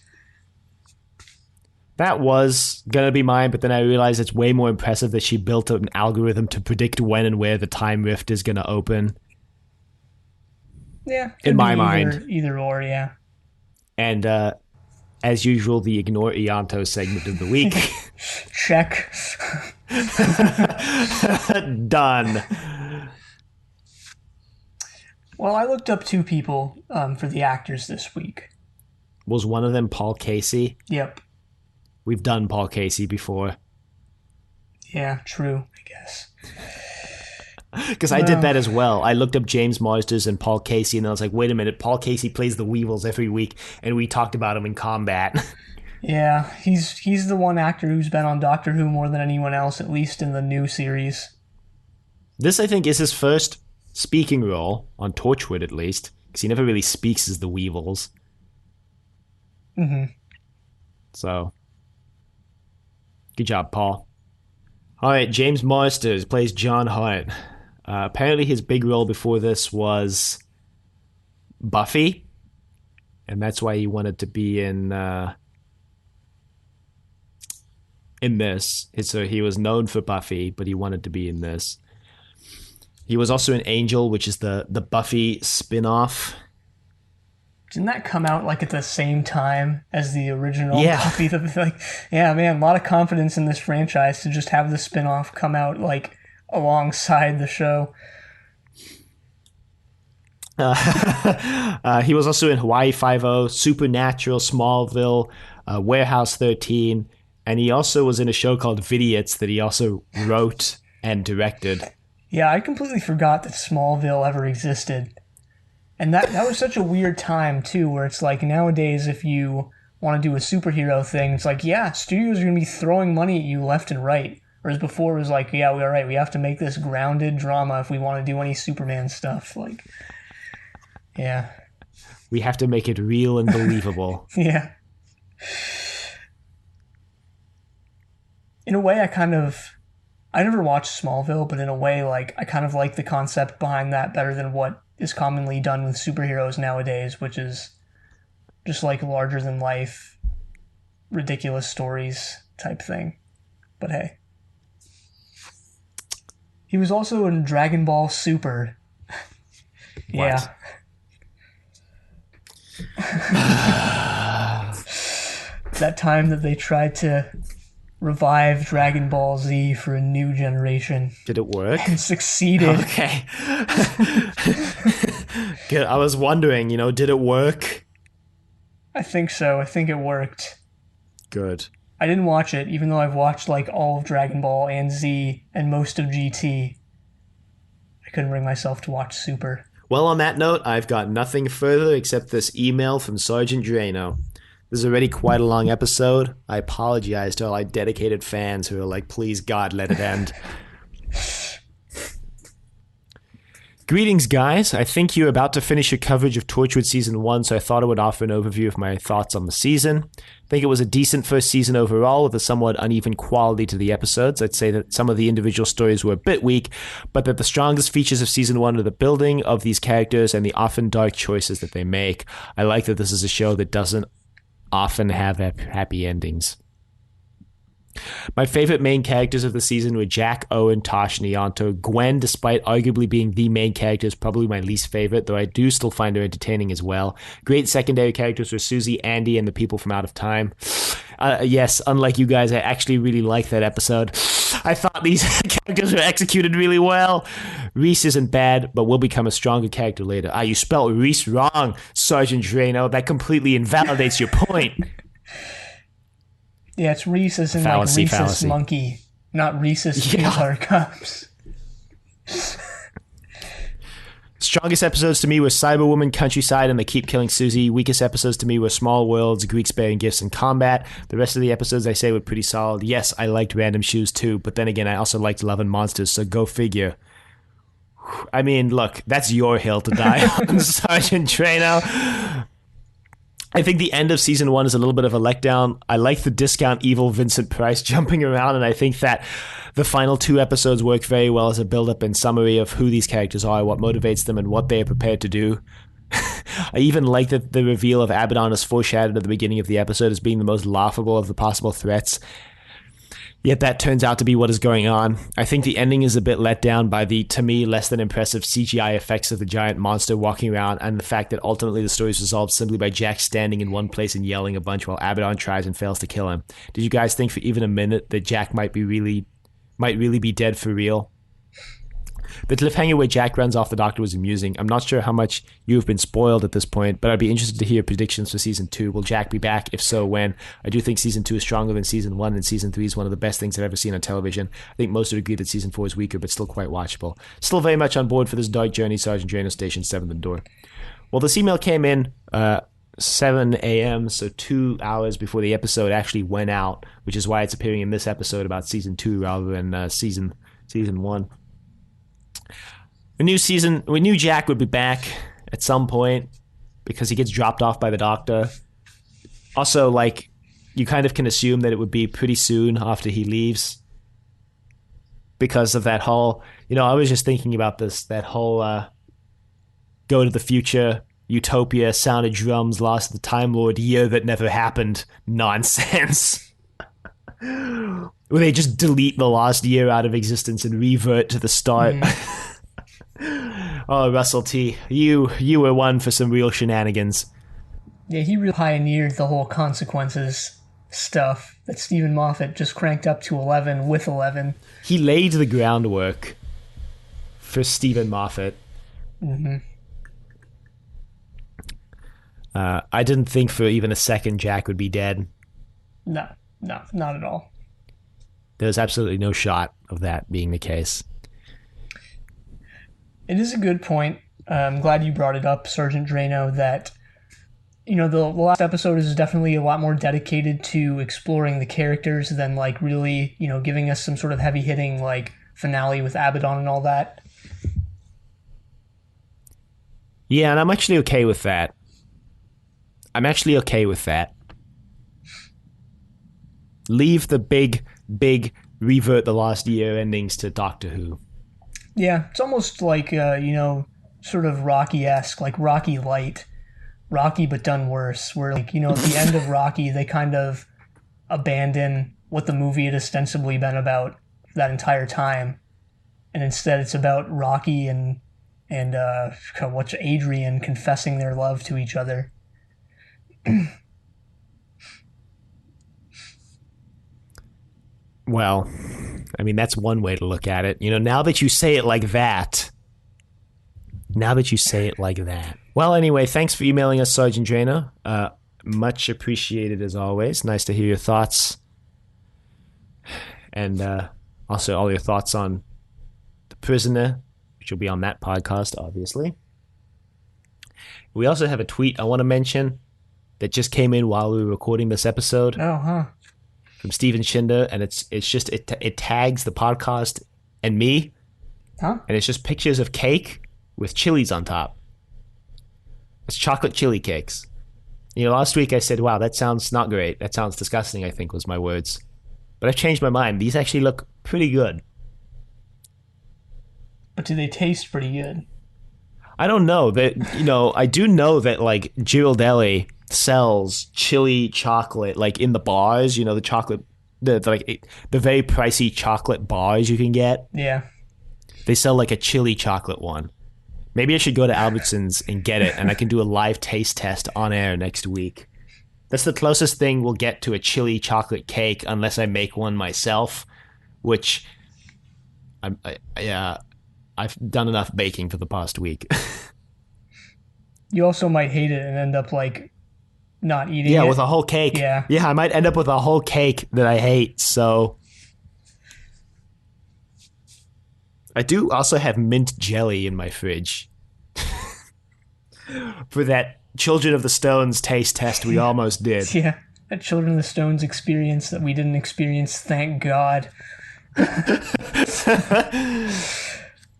That was going to be mine, but then I realized it's way more impressive that she built an algorithm to predict when and where the time rift is going to open. Yeah. In my mind. Either or, yeah. And as usual, the Ignore Ianto segment of the week. Check. Done. Well, I looked up two people for the actors this week. Was one of them Paul Casey? Yep. We've done Paul Casey before. Yeah, true, I guess. Because I did that as well. I looked up James Marsters and Paul Casey, and I was like, wait a minute, Paul Casey plays the Weevils every week, and we talked about him in Combat. Yeah, he's the one actor who's been on Doctor Who more than anyone else, at least in the new series. This, I think, is his first speaking role, on Torchwood at least, because he never really speaks as the Weevils. Mm-hmm. So... good job, Paul. All right, James Marsters plays John Hart. Apparently his big role before this was Buffy, and that's why he wanted to be in this. So he was known for Buffy, but he wanted to be in this. He was also in Angel, which is the Buffy spin-off. Didn't that come out at the same time as the original? Yeah. Buffy? Yeah, man, a lot of confidence in this franchise to just have the spin-off come out alongside the show. He was also in Hawaii Five-0, Supernatural, Smallville, Warehouse 13, and he also was in a show called Vidiots that he also wrote and directed. Yeah, I completely forgot that Smallville ever existed. And that was such a weird time too, where it's like nowadays if you want to do a superhero thing, it's like, yeah, studios are gonna be throwing money at you left and right. Whereas before it was like, yeah, we're right, we have to make this grounded drama if we want to do any Superman stuff. Like, yeah. We have to make it real and believable. Yeah. In a way, I never watched Smallville, but in a way, like, I kind of like the concept behind that better than what is commonly done with superheroes nowadays, which is just like larger than life, ridiculous stories type thing. But hey. He was also in Dragon Ball Super. Yeah. That time that they tried to revive Dragon Ball Z for a new generation. Did it work? And succeeded. Okay. Good. I was wondering, did it work? I think so. I think it worked. Good. I didn't watch it, even though I've watched like all of Dragon Ball and Z and most of GT. I couldn't bring myself to watch Super. Well, on that note, I've got nothing further except this email from Sergeant Drano. This is already quite a long episode. I apologize to all our dedicated fans who are like, please, God, let it end. Greetings, guys. I think you're about to finish your coverage of Torchwood Season 1, so I thought I would offer an overview of my thoughts on the season. I think it was a decent first season overall with a somewhat uneven quality to the episodes. I'd say that some of the individual stories were a bit weak, but that the strongest features of Season 1 are the building of these characters and the often dark choices that they make. I like that this is a show that doesn't often have happy endings. My favorite main characters of the season were Jack, Owen, Tosh, and Ianto. Gwen, despite arguably being the main character, is probably my least favorite, though I do still find her entertaining as well. Great secondary characters were Susie, Andy, and the people from Out of Time. Yes, unlike you guys, I actually really liked that episode. I thought these characters were executed really well. Reese isn't bad, but will become a stronger character later. You spelled Reese wrong, Sergeant Drano. That completely invalidates your point. Yeah, it's Reese's and fallacy, like Reese's fallacy. Monkey, not Reese's peanut butter cups. Strongest episodes to me were Cyberwoman, Countryside, and They Keep Killing Susie. Weakest episodes to me were Small Worlds, Greeks Bearing Gifts, and Combat. The rest of the episodes I say were pretty solid. Yes, I liked Random Shoes too, but then again, I also liked Love and Monsters, so go figure. I mean, look, that's your hill to die on, Sergeant Drano. I think the end of season 1 is a little bit of a letdown. I like the discount evil Vincent Price jumping around, and I think that the final 2 episodes work very well as a build-up and summary of who these characters are, what motivates them, and what they are prepared to do. I even like that the reveal of Abaddon is foreshadowed at the beginning of the episode as being the most laughable of the possible threats. Yet that turns out to be what is going on. I think the ending is a bit let down by the, to me, less than impressive CGI effects of the giant monster walking around and the fact that ultimately the story is resolved simply by Jack standing in one place and yelling a bunch while Abaddon tries and fails to kill him. Did you guys think for even a minute that Jack might really be dead for real? The cliffhanger where Jack runs off the doctor was amusing. I'm not sure how much you have been spoiled at this point, but I'd be interested to hear predictions for Season 2. Will Jack be back? If so, when? I do think Season 2 is stronger than Season 1, and Season 3 is one of the best things I've ever seen on television. I think most would agree that Season 4 is weaker, but still quite watchable. Still very much on board for this dark journey, Sergeant Drano Station 7 the door. Well, this email came in 7 a.m., so 2 hours before the episode actually went out, which is why it's appearing in this episode about Season 2 rather than Season 1. We knew Jack would be back at some point because he gets dropped off by the doctor. Also, like, you kind of can assume that it would be pretty soon after he leaves because of that whole, I was just thinking about this, that whole go to the future, utopia, sound of drums, lost the Time Lord, year that never happened nonsense. Where they just delete the last year out of existence and revert to the start. Oh, Russell T, you were one for some real shenanigans. Yeah, he really pioneered the whole consequences stuff that Stephen Moffat just cranked up to 11 with 11. He laid the groundwork for Stephen Moffat. Mm-hmm. I didn't think for even a second Jack would be dead. No, not at all. There's absolutely no shot of that being the case. It is a good point. I'm glad you brought it up, Sergeant Drano, that, the last episode is definitely a lot more dedicated to exploring the characters than, like, really, giving us some sort of heavy-hitting, like, finale with Abaddon and all that. Yeah, and I'm actually okay with that. Leave the big revert the last year endings to Doctor Who. Yeah, it's almost like, sort of Rocky-esque, like Rocky Light. Rocky but done worse, where, like, at the end of Rocky, they kind of abandon what the movie had ostensibly been about that entire time. And instead it's about Rocky and what's Adrian confessing their love to each other. Well, I mean, that's one way to look at it. Now that you say it like that. Well, anyway, thanks for emailing us, Sergeant Drano. Much appreciated as always. Nice to hear your thoughts. And also all your thoughts on The Prisoner, which will be on that podcast, obviously. We also have a tweet I want to mention that just came in while we were recording this episode. Oh, huh. From Steven Schinder, and it tags the podcast and me. Huh? And it's just pictures of cake with chilies on top. It's chocolate chili cakes. Last week I said, wow, that sounds not great. That sounds disgusting, I think was my words. But I've changed my mind. These actually look pretty good. But do they taste pretty good? I don't know. I do know that, like, Ghirardelli sells chili chocolate, like, in the bars, the chocolate, the very pricey chocolate bars you can get. Yeah. They sell, like, a chili chocolate one. Maybe I should go to Albertsons and get it, and I can do a live taste test on air next week. That's the closest thing we'll get to a chili chocolate cake, unless I make one myself, which I've done enough baking for the past week. You also might hate it and end up, like, not eating it. Yeah, with a whole cake. Yeah, I might end up with a whole cake that I hate, so... I do also have mint jelly in my fridge. For that Children of the Stones taste test we almost did. Yeah, that Children of the Stones experience that we didn't experience, thank God.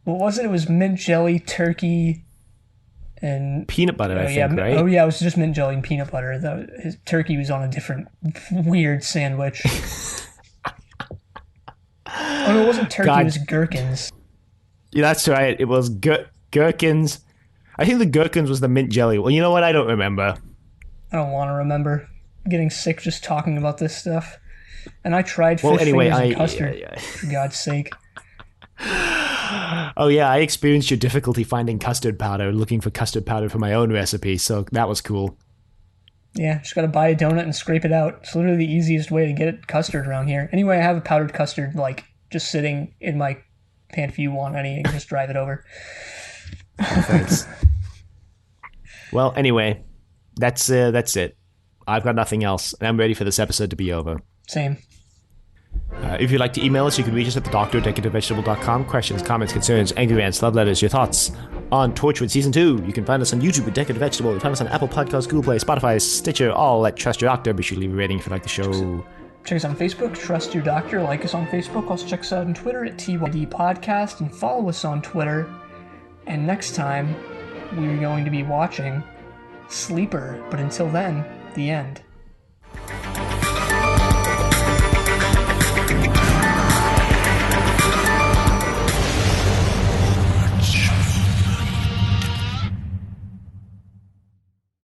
What was it? It was mint jelly, turkey, and... peanut butter, I think, right? Oh, yeah, it was just mint jelly and peanut butter. His turkey was on a different weird sandwich. Oh, no, it wasn't turkey, it was gherkins. Yeah, that's right. It was gherkins. I think the gherkins was the mint jelly. Well, you know what? I don't remember. I don't want to remember. I'm getting sick just talking about this stuff. And I tried fish fingers and custard, for God's sake. Oh, yeah, I experienced your difficulty finding custard powder, looking for custard powder for my own recipe, so that was cool. Yeah, just gotta buy a donut and scrape it out. It's literally the easiest way to get custard around here. Anyway, I have a powdered custard, like, just sitting in my pant if you want any, and just drive it over. Thanks. Well, anyway, that's it. I've got nothing else, and I'm ready for this episode to be over. Same. If you'd like to email us, you can reach us at thedoctor@decadentvegetable.com. Questions, comments, concerns, angry rants, love letters, your thoughts on Torchwood Season 2. You can find us on YouTube at Decadent Vegetable. You can find us on Apple Podcasts, Google Play, Spotify, Stitcher, all at Trust Your Doctor. Be sure to leave a rating if you like the show. Check us out on Facebook, Trust Your Doctor. Like us on Facebook. Also check us out on Twitter at TYD Podcast. And follow us on Twitter. And next time, we're going to be watching Sleeper. But until then, the end.